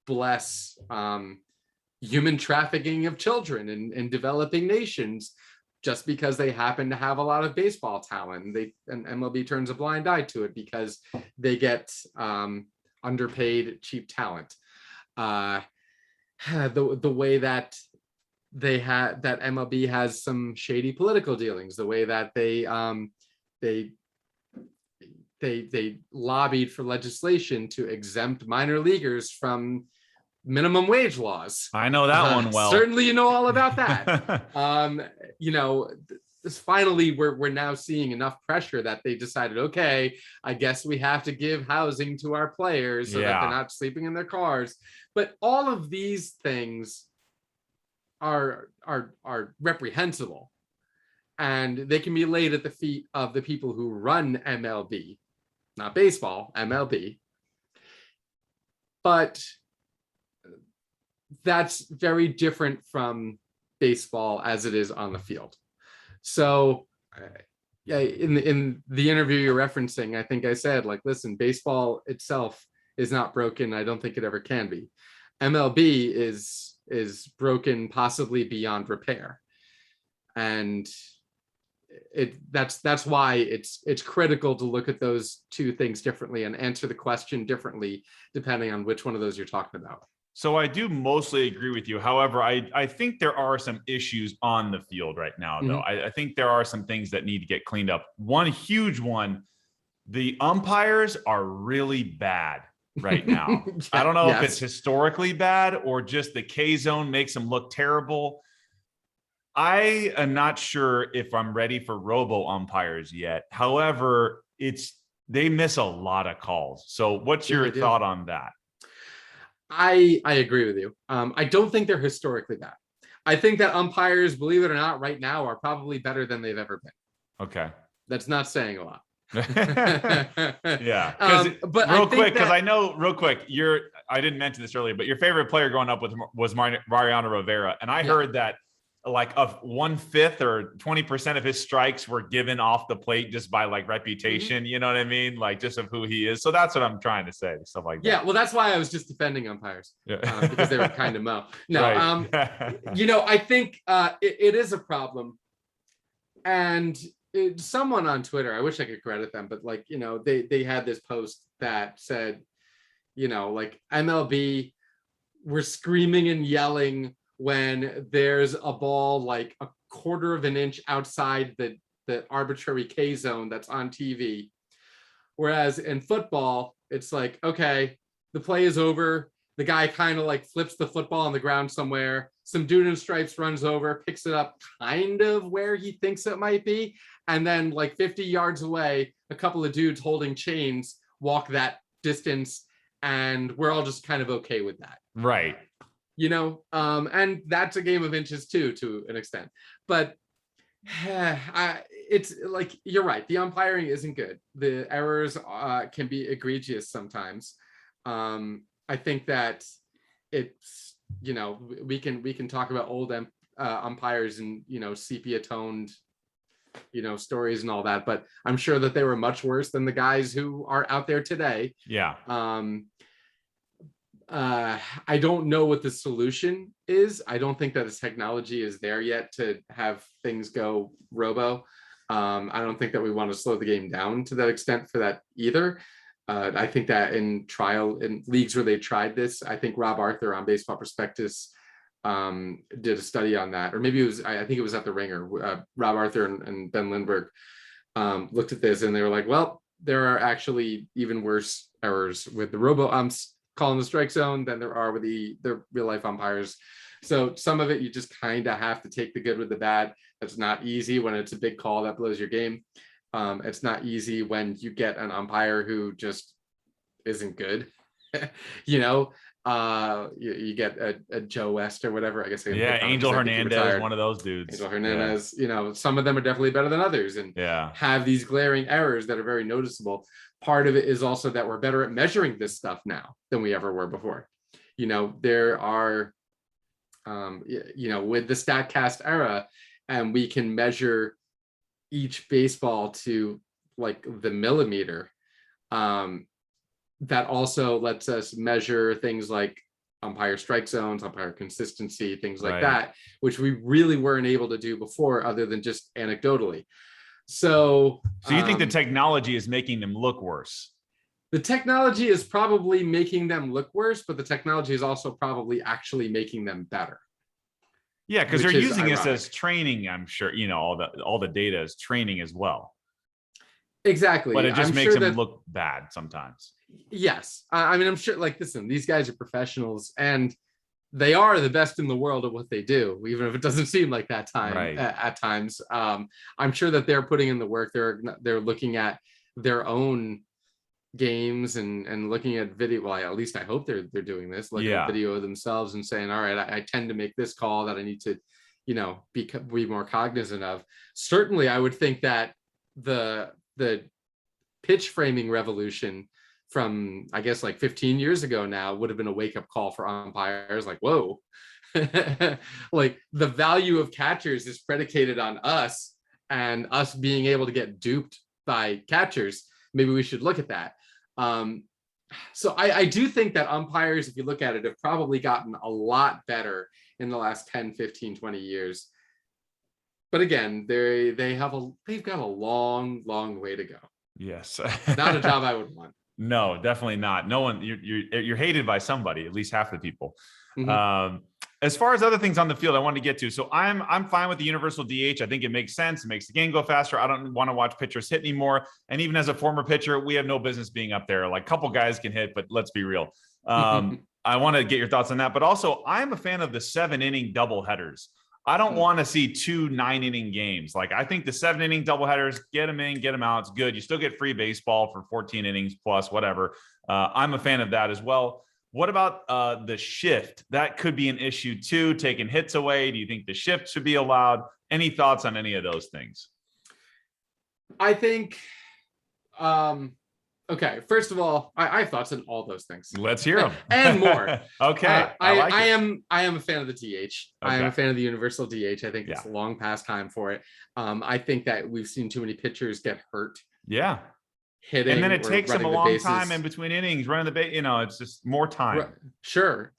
B: bless human trafficking of children in developing nations just because they happen to have a lot of baseball talent. And MLB turns a blind eye to it because they get underpaid, cheap talent. The way that that MLB has some shady political dealings, the way that they lobbied for legislation to exempt minor leaguers from minimum wage laws.
A: I know that one well.
B: Certainly, all about that. Finally, we're now seeing enough pressure that they decided, okay, I guess we have to give housing to our players so that they're not sleeping in their cars. But all of these things are reprehensible, and they can be laid at the feet of the people who run MLB, not baseball, MLB. But that's very different from baseball as it is on the field. So in the interview you're referencing, I think I said, like, listen, baseball itself is not broken. I don't think it ever can be. MLB is broken, possibly beyond repair. And that's why it's critical to look at those two things differently and answer the question differently, depending on which one of those you're talking about.
A: So I do mostly agree with you. However, I think there are some issues on the field right now, though. I think there are some things that need to get cleaned up. One huge one, the umpires are really bad right now. I don't know if it's historically bad or just the K zone makes them look terrible. I am not sure if I'm ready for robo umpires yet. However, they miss a lot of calls. So what's your thought on that?
B: I agree with you. I don't think they're historically bad. I think that umpires, believe it or not, right now are probably better than they've ever been.
A: Okay.
B: That's not saying a lot.
A: Yeah.
B: But
A: real quick, because I know real quick, I didn't mention this earlier, but your favorite player growing up was Mariano Rivera. And I heard that like of 1/5 or 20% of his strikes were given off the plate just by like reputation. You know what I mean? Like just of who he is. So that's what I'm trying to say. Stuff like that.
B: Yeah. Well, that's why I was just defending umpires because they were kind of mo. No,
A: Right.
B: I think it is a problem. And someone on Twitter, I wish I could credit them, but like, they had this post that said, like MLB, we're screaming and yelling when there's a ball like a quarter of an inch outside the arbitrary K zone that's on TV. Whereas in football, it's like, okay, the play is over. The guy kind of like flips the football on the ground somewhere. Some dude in stripes runs over, picks it up kind of where he thinks it might be. And then like 50 yards away, a couple of dudes holding chains walk that distance. And we're all just kind of okay with that.
A: Right.
B: And that's a game of inches too, to an extent. But it's like, you're right. The umpiring isn't good. The errors can be egregious sometimes. I think that it's, we can talk about old umpires and, sepia toned, stories and all that, but I'm sure that they were much worse than the guys who are out there today.
A: Yeah.
B: I don't know what the solution is. I don't think that the technology is there yet to have things go robo. I don't think that we want to slow the game down to that extent for that either. I think that in leagues where they tried this, I think Rob Arthur on Baseball Prospectus did a study on that, or maybe it was, I think it was at the Ringer. Rob Arthur and Ben Lindbergh looked at this and they were like, well, there are actually even worse errors with the robo umps calling the strike zone than there are with the real life umpires. So some of it, you just kind of have to take the good with the bad. That's not easy when it's a big call that blows your game. It's not easy when you get an umpire who just isn't good. You get a Joe West or whatever. I guess.
A: Angel Hernandez, one of those dudes.
B: Angel Hernandez. Some of them are definitely better than others, and have these glaring errors that are very noticeable. Part of it is also that we're better at measuring this stuff now than we ever were before. There are, with the StatCast era, and we can measure each baseball to like the millimeter. That also lets us measure things like umpire strike zones, umpire consistency, things like that, which we really weren't able to do before other than just anecdotally. So
A: you think the technology is making them look worse?
B: The technology is probably making them look worse, but the technology is also probably actually making them better.
A: Yeah, because they're using this as training. I'm sure all the data is training as well.
B: Exactly,
A: but it just makes them look bad sometimes.
B: Yes, I mean, I'm sure. Like, listen, these guys are professionals, and they are the best in the world at what they do, even if it doesn't seem like that at times. I'm sure that they're putting in the work. They're looking at their own games and looking at video. Well, at least I hope they're doing this, looking at video of themselves and saying, all right, I tend to make this call that I need to, be more cognizant of. Certainly, I would think that the pitch framing revolution from, I guess, like 15 years ago now would have been a wake-up call for umpires. Like, whoa, like the value of catchers is predicated on us and us being able to get duped by catchers. Maybe we should look at that. So I do think that umpires, if you look at it, have probably gotten a lot better in the last 10, 15, 20 years. But again, they've got a long, long way to go.
A: Yes.
B: Not a job I would want.
A: No, definitely not. No one, you're hated by somebody, at least half the people. Mm-hmm. As far as other things on the field I wanted to get to. So I'm fine with the universal DH. I think it makes sense. It makes the game go faster. I don't want to watch pitchers hit anymore. And even as a former pitcher, we have no business being up there. Like a couple guys can hit, but let's be real. I want to get your thoughts on that. But also, I'm a fan of the 7-inning doubleheaders. I don't want to see 2 9-inning games. Like, I think the 7-inning doubleheaders, get them in, get them out. It's good. You still get free baseball for 14 innings plus whatever. I'm a fan of that as well. What about the shift? That could be an issue too, taking hits away. Do you think the shift should be allowed? Any thoughts on any of those things?
B: I think Okay, first of all, I have thoughts on all those things.
A: Let's hear them.
B: And more.
A: Okay.
B: I am a fan of the DH. I am a
A: Okay.
B: fan of the universal DH. I think it's
A: Yeah.
B: a long past time for it. I think that we've seen too many pitchers get hurt
A: Yeah.
B: hitting,
A: And then it
B: or
A: takes them a
B: running the
A: long
B: bases.
A: time in between innings, running the base. It's just more time.
B: Sure.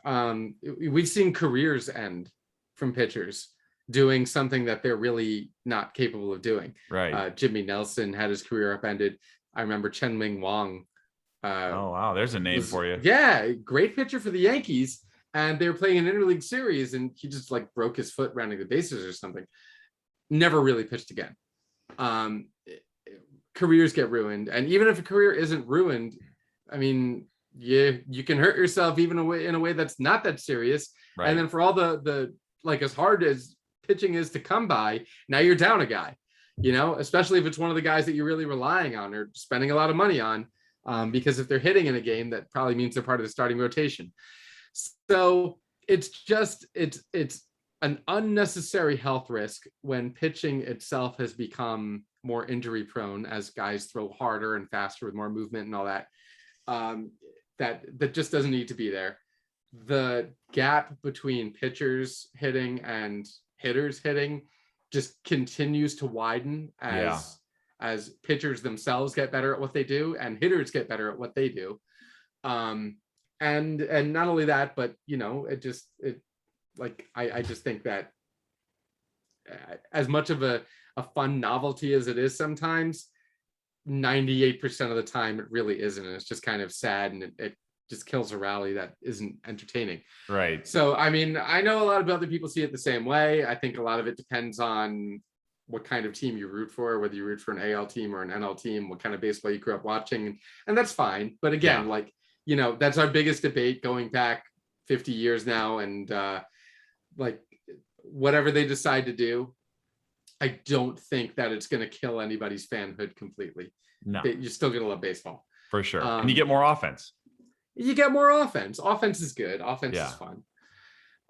B: We've seen careers end from pitchers doing something that they're really not capable of doing.
A: Right.
B: Jimmy Nelson had his career upended. I remember Chen Ming Wang.
A: Oh, wow. There's a name for you.
B: Yeah, great pitcher for the Yankees. And they were playing an interleague series, and he just like broke his foot rounding the bases or something. Never really pitched again. Careers get ruined. And even if a career isn't ruined, I mean, you can hurt yourself even in a way that's not that serious.
A: Right.
B: And then for all the like, as hard as pitching is to come by, now you're down a guy, especially if it's one of the guys that you're really relying on or spending a lot of money on, because if they're hitting in a game, that probably means they're part of the starting rotation. So it's an unnecessary health risk when pitching itself has become more injury prone as guys throw harder and faster with more movement and all that. That just doesn't need to be there. The gap between pitchers hitting and hitters hitting just continues to widen as pitchers themselves get better at what they do and hitters get better at what they do. And not only that, but I just think that as much of a fun novelty as it is sometimes, 98% of the time it really isn't, and it's just kind of sad, and it just kills a rally that isn't entertaining.
A: Right.
B: So I mean, I know a lot of other people see it the same way. I think a lot of it depends on what kind of team you root for, whether you root for an AL team or an NL team, what kind of baseball you grew up watching, and that's fine. But again, that's our biggest debate going back 50 years now, and whatever they decide to do, I don't think that it's going to kill anybody's fanhood completely.
A: No.
B: You're still going to love baseball.
A: For sure. And you get more offense.
B: You get more offense. Offense is good. Offense is fun.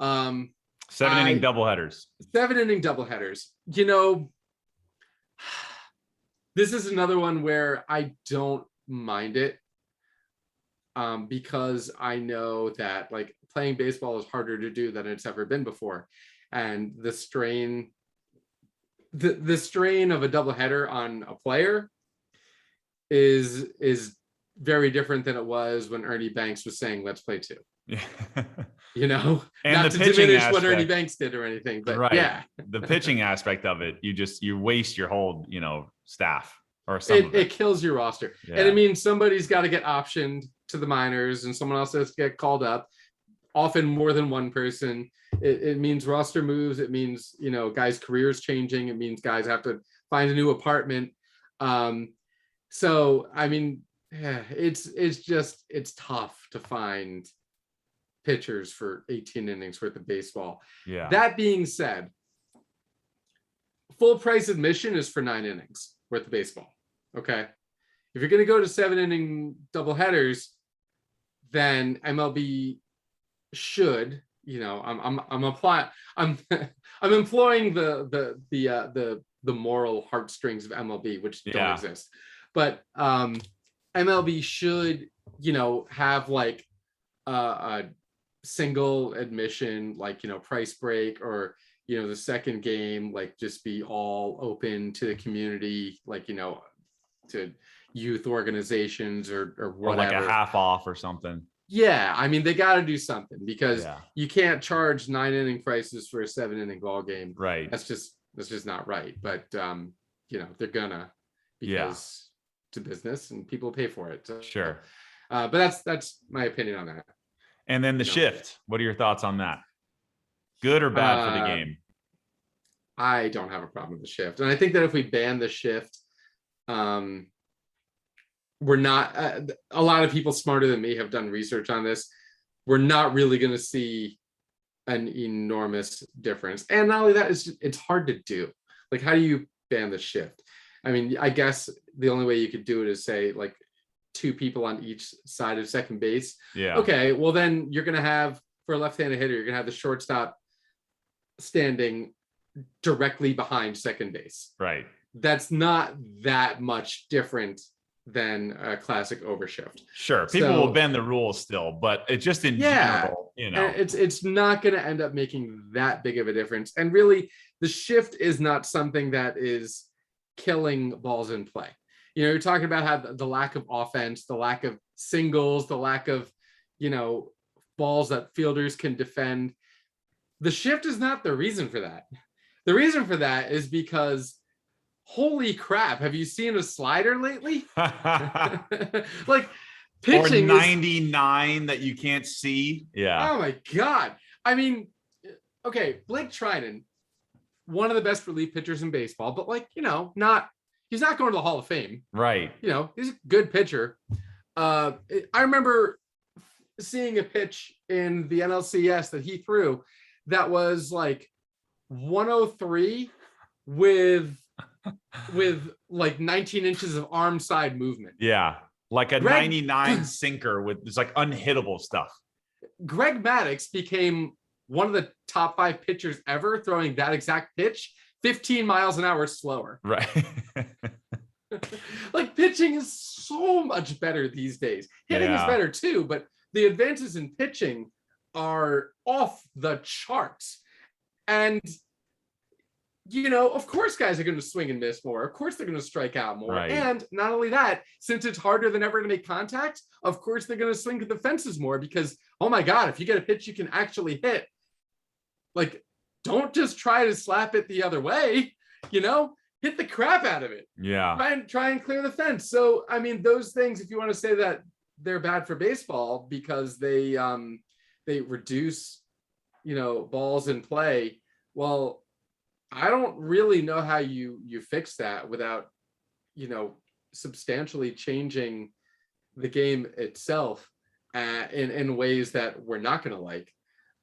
A: 7-inning doubleheaders.
B: 7-inning doubleheaders. This is another one where I don't mind it, because I know that playing baseball is harder to do than it's ever been before, and the strain of a doubleheader on a player is very different than it was when Ernie Banks was saying, "Let's play two."
A: Yeah.
B: And not to diminish what Ernie Banks did or anything, but
A: the pitching aspect of it, you waste your whole, staff or something.
B: It kills your roster. And it means somebody's got to get optioned to the minors and someone else has to get called up, often more than one person. It means roster moves. It means, guys' careers changing. It means guys have to find a new apartment. So, I mean, it's tough to find pitchers for 18 innings worth of baseball.
A: Yeah.
B: That being said, full price admission is for 9 innings worth of baseball. Okay. If you're going to go to 7-inning doubleheaders, then MLB should, I'm employing the moral heartstrings of MLB, which don't exist, but MLB should, have a single admission, price break, or the second game just be all open to the community, to youth organizations or whatever.
A: Or a half off or something.
B: Yeah, I mean, they got to do something, because you can't charge 9-inning prices for a 7-inning ball game.
A: Right.
B: That's just not right. But they're gonna, because it's a business and people pay for it. So,
A: sure.
B: But that's my opinion on that.
A: And then the shift. What are your thoughts on that? Good or bad for the game?
B: I don't have a problem with the shift, and I think that if we ban the shift, we're not. A lot of people smarter than me have done research on this. We're not really going to see an enormous difference, and not only that, it's hard to do. How do you ban the shift? I mean, I guess the only way you could do it is say 2 people on each side of second base.
A: Yeah.
B: Okay. Well, then you're going to have, for a left-handed hitter, you're going to have the shortstop standing directly behind second base.
A: Right.
B: That's not that much different than a classic overshift.
A: Sure, people will bend the rules still, but it's just in general,
B: and it's not going to end up making that big of a difference. And really, the shift is not something that is killing balls in play. You're talking about how the lack of offense, the lack of singles, the lack of, balls that fielders can defend. The shift is not the reason for that. The reason for that is because, holy crap, have you seen a slider lately? Like, pitching
A: or 99 that you can't see. Yeah.
B: Oh my God. I mean, okay, Blake Trinan, one of the best relief pitchers in baseball, but he's not going to the Hall of Fame.
A: Right.
B: He's a good pitcher. I remember seeing a pitch in the NLCS that he threw that was like 103 with like 19 inches of arm side movement.
A: Yeah. Like a 99 sinker with it's like unhittable stuff.
B: Greg Maddux became one of the top 5 pitchers ever throwing that exact pitch 15 miles an hour slower.
A: Right.
B: Like, pitching is so much better these days. Hitting is better too, but the advances in pitching are off the charts. And of course guys are going to swing and miss more. Of course they're going to strike out more. Right. And not only that, since it's harder than ever to make contact, of course they're going to swing to the fences more because, oh my God, if you get a pitch you can actually hit, like, don't just try to slap it the other way, hit the crap out of it.
A: Yeah.
B: Try and clear the fence. So, I mean, those things, if you want to say that they're bad for baseball because they reduce, balls in play. Well, I don't really know how you fix that without, substantially changing the game itself in ways that we're not going to like.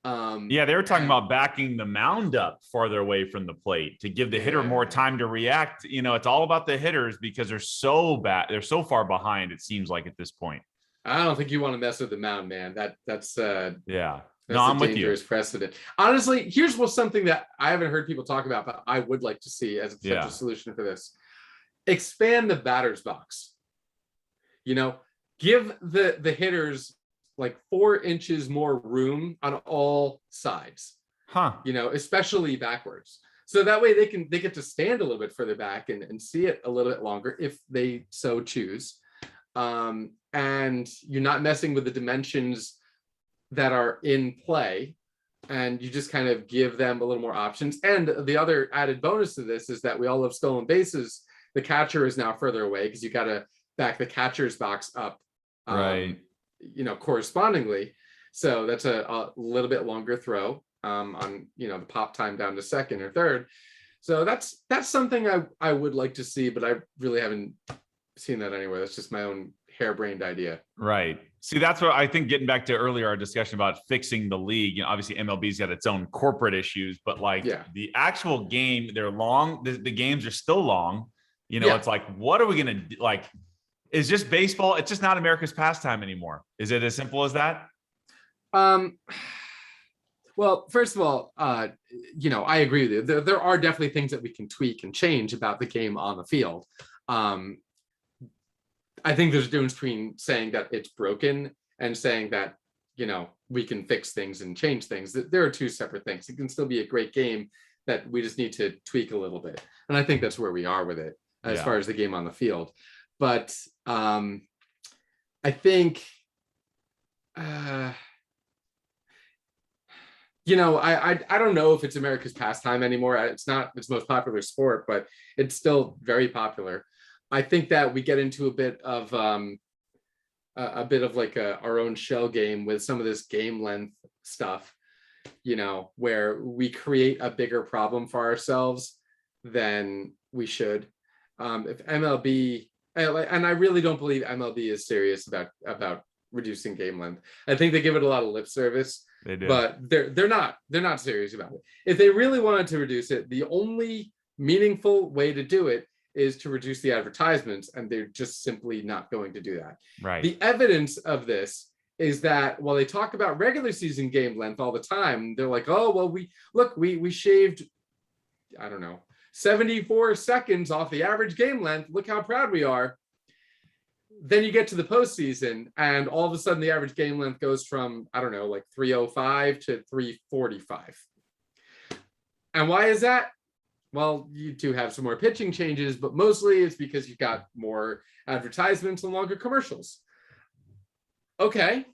A: They were talking about backing the mound up farther away from the plate to give the hitter more time to react. It's all about the hitters because they're so bad. They're so far behind, it seems like, at this point.
B: I don't think you want to mess with the mound, man. That's
A: I'm with you.
B: Dangerous precedent. Honestly, here's something that I haven't heard people talk about, but I would like to see as a potential solution for this. Expand the batter's box. Give the hitters like 4 inches more room on all sides. Especially backwards. So that way they get to stand a little bit further back and see it a little bit longer if they so choose. And you're not messing with the dimensions that are in play, and you just kind of give them a little more options. And the other added bonus to this is that we all have stolen bases. The catcher is now further away because you got to back the catcher's box up,
A: right?
B: Correspondingly. So that's a little bit longer throw on the pop time down to second or third. So that's something I would like to see, but I really haven't seen that anywhere. That's just my own harebrained idea.
A: Right. See, that's what I think, getting back to earlier, our discussion about fixing the league, obviously MLB's got its own corporate issues, but the actual game, they're long. The games are still long. It's like, what are we going to do? Like, is just baseball? It's just not America's pastime anymore. Is it as simple as that?
B: Well, first of all, I agree with you. There are definitely things that we can tweak and change about the game on the field. I think there's a difference between saying that it's broken and saying that, we can fix things and change things. There are two separate things. It can still be a great game that we just need to tweak a little bit. And I think that's where we are with it as far as the game on the field. But I think, I don't know if it's America's pastime anymore. It's not its most popular sport, but it's still very popular. I think that we get into a bit of like our own shell game with some of this game length stuff, where we create a bigger problem for ourselves than we should. If MLB, and I really don't believe MLB is serious about reducing game length. I think they give it a lot of lip service,
A: they do.
B: But they're not serious about it. If they really wanted to reduce it, the only meaningful way to do it is to reduce the advertisements, and they're just simply not going to do that.
A: Right.
B: The evidence of this is that while they talk about regular season game length all the time, they're like, oh, well, we shaved, I don't know, 74 seconds off the average game length. Look how proud we are. then you get to the postseason, and all of a sudden the average game length goes from, I don't know, like 305 to 345. And why is that? Well, you do have some more pitching changes, but mostly it's because you've got more advertisements and longer commercials. Okay.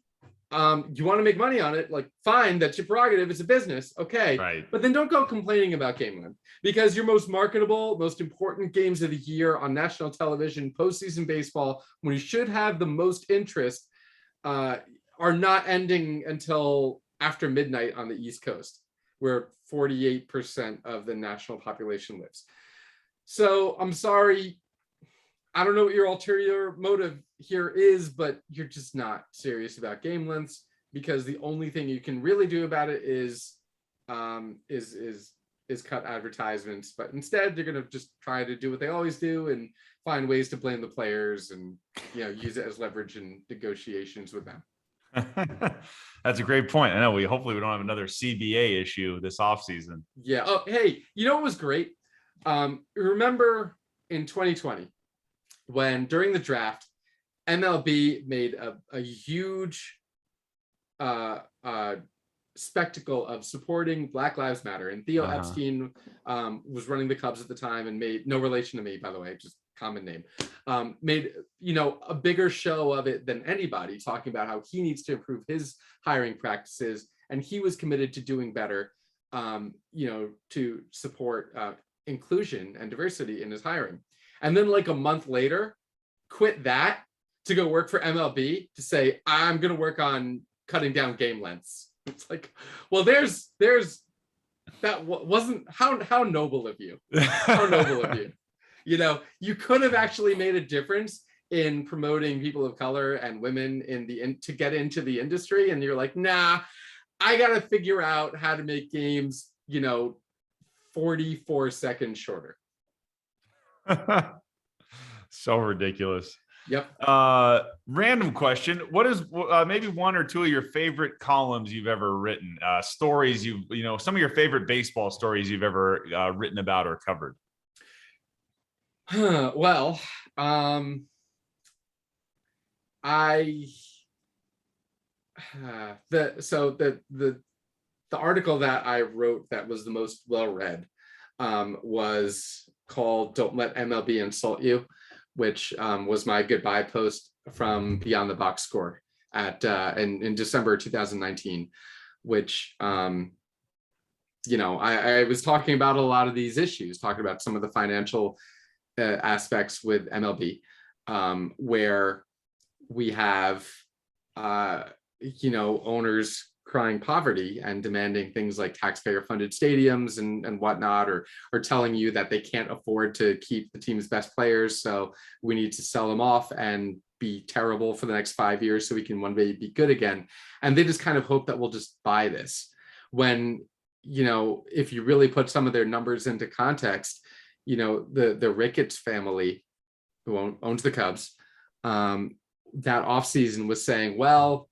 B: You want to make money on it, like, fine, that's your prerogative, it's a business, okay,
A: Right.
B: but then don't go complaining about game length, because your most marketable, most important games of the year on national television, postseason baseball, when you should have the most interest, are not ending until after midnight on the East Coast, where 48% of the national population lives. So I'm sorry, I don't know what your ulterior motive here is, but you're just not serious about game lengths, because the only thing you can really do about it is cut advertisements. But instead, they're going to just try to do what they always do and find ways to blame the players and, you know, use it as leverage in negotiations with them.
A: That's a great point. I know hopefully we don't have another CBA issue this offseason.
B: Yeah. Oh, hey, you know what was great? Remember in 2020 when during the draft, MLB made a huge spectacle of supporting Black Lives Matter, and Theo Epstein was running the Cubs at the time, and made, no relation to me, by the way, just common name, made, you know, a bigger show of it than anybody, talking about how he needs to improve his hiring practices, and he was committed to doing better, you know, to support inclusion and diversity in his hiring. And then like a month later, quit that to go work for MLB to say, I'm going to work on cutting down game lengths. It's like, well, there's that wasn't how noble of you. How noble of you. You know, you could have actually made a difference in promoting people of color and women to get into the industry. And you're like, nah, I got to figure out how to make games, you know, 44 seconds shorter.
A: So ridiculous.
B: Yep.
A: Random question. What is maybe one or two of your favorite columns you've ever written? Stories you know, some of your favorite baseball stories you've ever written about or covered?
B: Well, the article that I wrote that was the most well read was called "Don't Let MLB Insult You," which was my goodbye post from Beyond the Box Score in December 2019, which you know, I was talking about a lot of these issues, talking about some of the financial aspects with MLB, where we have you know, owners crying poverty and demanding things like taxpayer funded stadiums and whatnot, or telling you that they can't afford to keep the team's best players, so we need to sell them off and be terrible for the next 5 years so we can one day be good again. And they just kind of hope that we'll just buy this, when, you know, if you really put some of their numbers into context, you know, the Ricketts family, who owns the Cubs, that offseason was saying, well,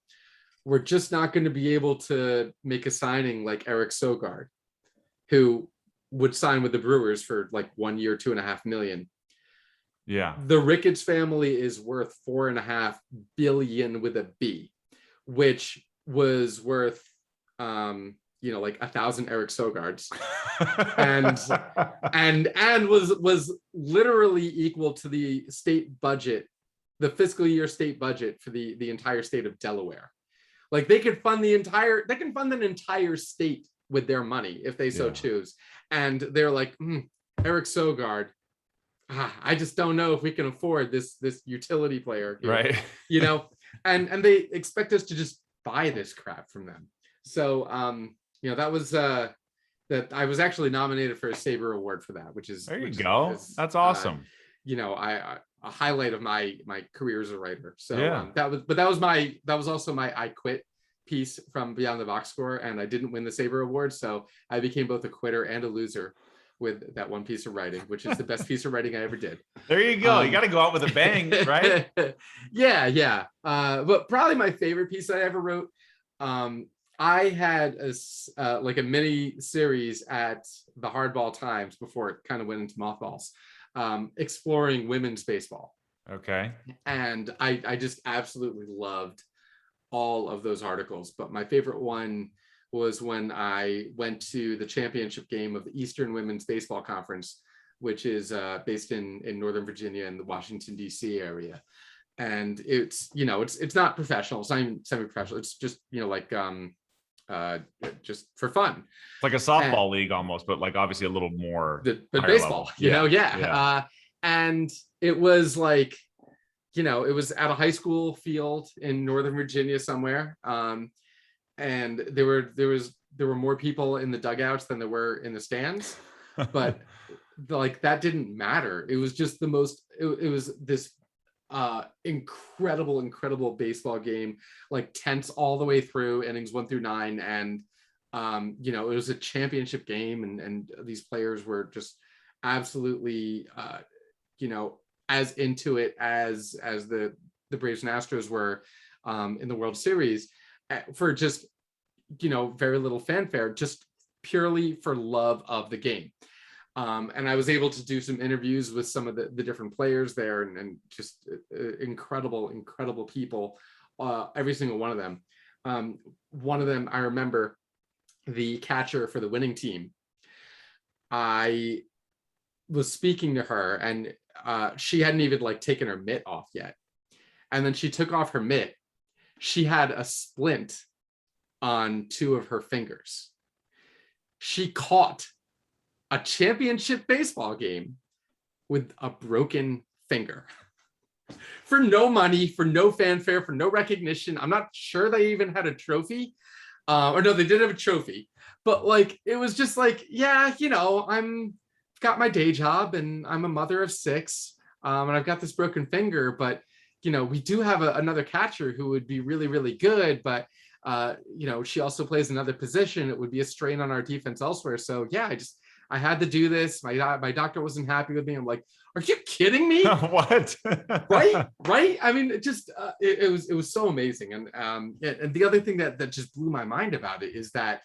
B: we're just not going to be able to make a signing like Eric Sogard, who would sign with the Brewers for like 1 year, $2.5 million.
A: Yeah.
B: The Ricketts family is worth $4.5 billion with a B, which was worth, you know, like 1,000 Eric Sogards, and was literally equal to the state budget, the fiscal year state budget for the entire state of Delaware. Like they can fund an entire state with their money if they so choose. And they're like, Eric Sogard, I just don't know if we can afford this utility player here.
A: Right.
B: You know, and they expect us to just buy this crap from them. So you know, that was that I was actually nominated for a Saber Award for that, which is,
A: there you go. That's awesome.
B: You know, a highlight of my career as a writer. So
A: yeah.
B: that was also my I Quit piece from Beyond the Box Score, and I didn't win the Saber Award, so I became both a quitter and a loser with that one piece of writing, which is the best piece of writing I ever did.
A: There you go. You got to go out with a bang, right?
B: Yeah. But probably my favorite piece I ever wrote. I had a mini series at the Hardball Times before it kind of went into mothballs, exploring women's baseball.
A: Okay.
B: And I just absolutely loved all of those articles. But my favorite one was when I went to the championship game of the Eastern Women's Baseball Conference, which is based in Northern Virginia and the Washington, D.C. area. And it's, it's not professional. It's not even semi-professional. It's just, just for fun.
A: It's like a softball league almost, but like obviously a little more.
B: But baseball,
A: level.
B: Yeah. And it was like, it was at a high school field in Northern Virginia somewhere. And there were more people in the dugouts than there were in the stands, but like that didn't matter. It was just it was this incredible baseball game, like tense all the way through innings 1 through 9. And it was a championship game, and these players were just absolutely as into it as the Braves and Astros were in the World Series, for just very little fanfare, just purely for love of the game. And I was able to do some interviews with some of the different players there, and just incredible people, every single one of them. One of them, I remember, the catcher for the winning team. I was speaking to her, and she hadn't even like taken her mitt off yet. And then she took off her mitt. She had a splint on 2 of her fingers. She caught a championship baseball game with a broken finger for no money, for no fanfare, for no recognition. I'm not sure they even had a trophy. Or no, they did have a trophy, but like, it was just like, yeah, I'm got my day job and I'm a mother of 6, and I've got this broken finger, but we do have another catcher who would be really, really good, but she also plays another position. It would be a strain on our defense elsewhere. So yeah, I had to do this. My doctor wasn't happy with me. I'm like, are you kidding me?
A: What?
B: Right. I mean, it was so amazing. And and the other thing that just blew my mind about it is that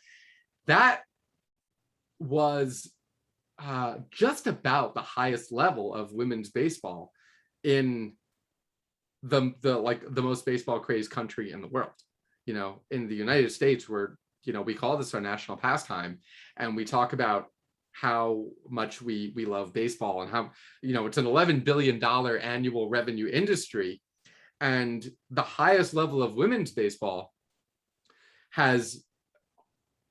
B: was just about the highest level of women's baseball in the most baseball crazed country in the world. In the United States, where we call this our national pastime, and we talk about how much we love baseball, and how it's an $11 billion annual revenue industry, and the highest level of women's baseball has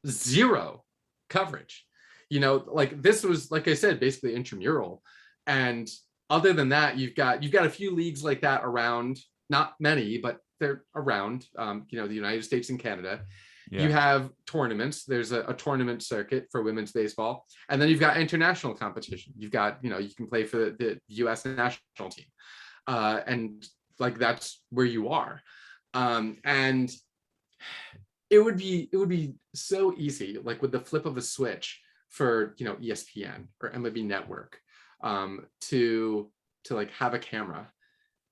B: 0 coverage. Like this was, like I said, basically intramural. And other than that, you've got a few leagues like that around, not many, but they're around, the United States and Canada. Yeah. You have tournaments. There's a tournament circuit for women's baseball. And then you've got international competition. You've got, you can play for the US national team. And like, that's where you are. And it would be so easy, like with the flip of a switch, for ESPN or MLB Network to like have a camera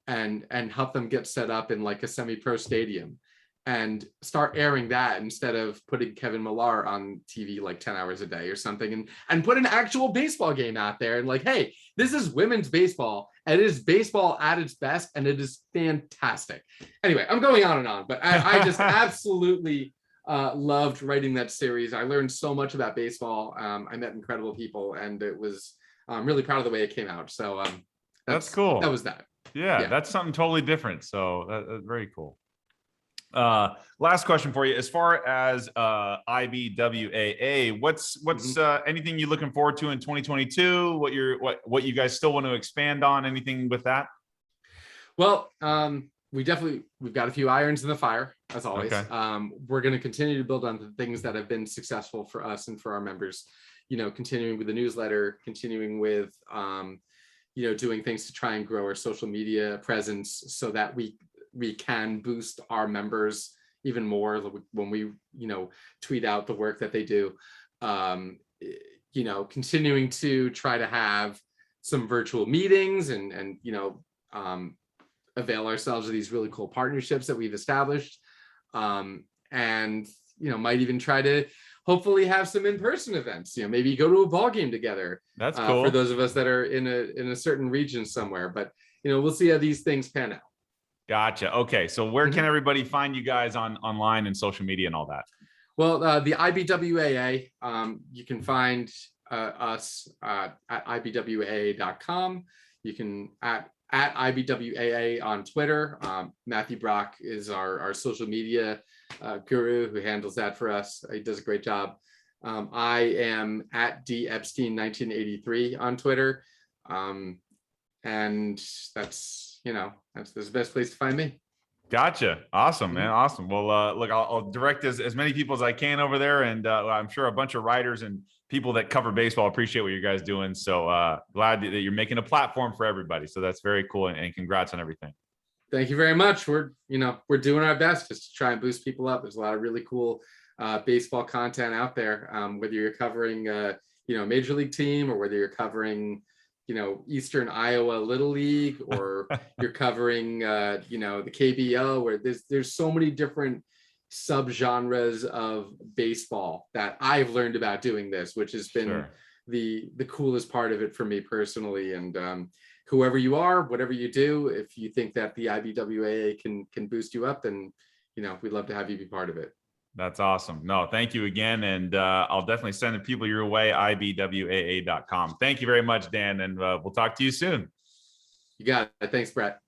B: and help them get set up in like a semi-pro stadium and start airing that, instead of putting Kevin Millar on TV like 10 hours a day or something, and put an actual baseball game out there, and like, hey, this is women's baseball, and it is baseball at its best, and it is fantastic. Anyway, I'm going on and on, but I just absolutely loved writing that series. I learned so much about baseball. I met incredible people, and it was, I'm really proud of the way it came out. So
A: that's cool.
B: That was that.
A: Yeah, that's something totally different. So that's very cool. Last question for you. As far as IBWAA, what's anything you're looking forward to in 2022? What you guys still want to expand on? Anything with that?
B: Well, we've got a few irons in the fire, as always. Okay. We're going to continue to build on the things that have been successful for us and for our members, continuing with the newsletter, continuing with, doing things to try and grow our social media presence, so that we can boost our members even more when we, tweet out the work that they do. Continuing to try to have some virtual meetings and avail ourselves of these really cool partnerships that we've established, and might even try to hopefully have some in-person events, maybe go to a ball game together.
A: That's cool
B: for those of us that are in a certain region somewhere. But we'll see how these things pan out.
A: Gotcha. Okay. So where can everybody find you guys online and social media and all that?
B: Well, the IBWAA, you can find us at IBWAA.com. You can at IBWAA on Twitter. Matthew Brock is our social media guru who handles that for us. He does a great job. I am at Epstein1983 on Twitter. And that's the best place to find me.
A: Gotcha. Awesome, man. Awesome. Well, look, I'll direct as many people as I can over there. And I'm sure a bunch of writers and people that cover baseball appreciate what you guys doing. So glad that you're making a platform for everybody. So that's very cool. And congrats on everything.
B: Thank you very much. We're doing our best just to try and boost people up. There's a lot of really cool baseball content out there, whether you're covering, major league team, or whether you're covering, Eastern Iowa Little League, or you're covering, the KBO, where there's so many different subgenres of baseball that I've learned about doing this, which has been the coolest part of it for me personally. And whoever you are, whatever you do, if you think that the IBWAA can boost you up, then we'd love to have you be part of it.
A: That's awesome. No, thank you again. And I'll definitely send the people your way, IBWAA.com. Thank you very much, Dan. And we'll talk to you soon.
B: You got it. Thanks, Brett.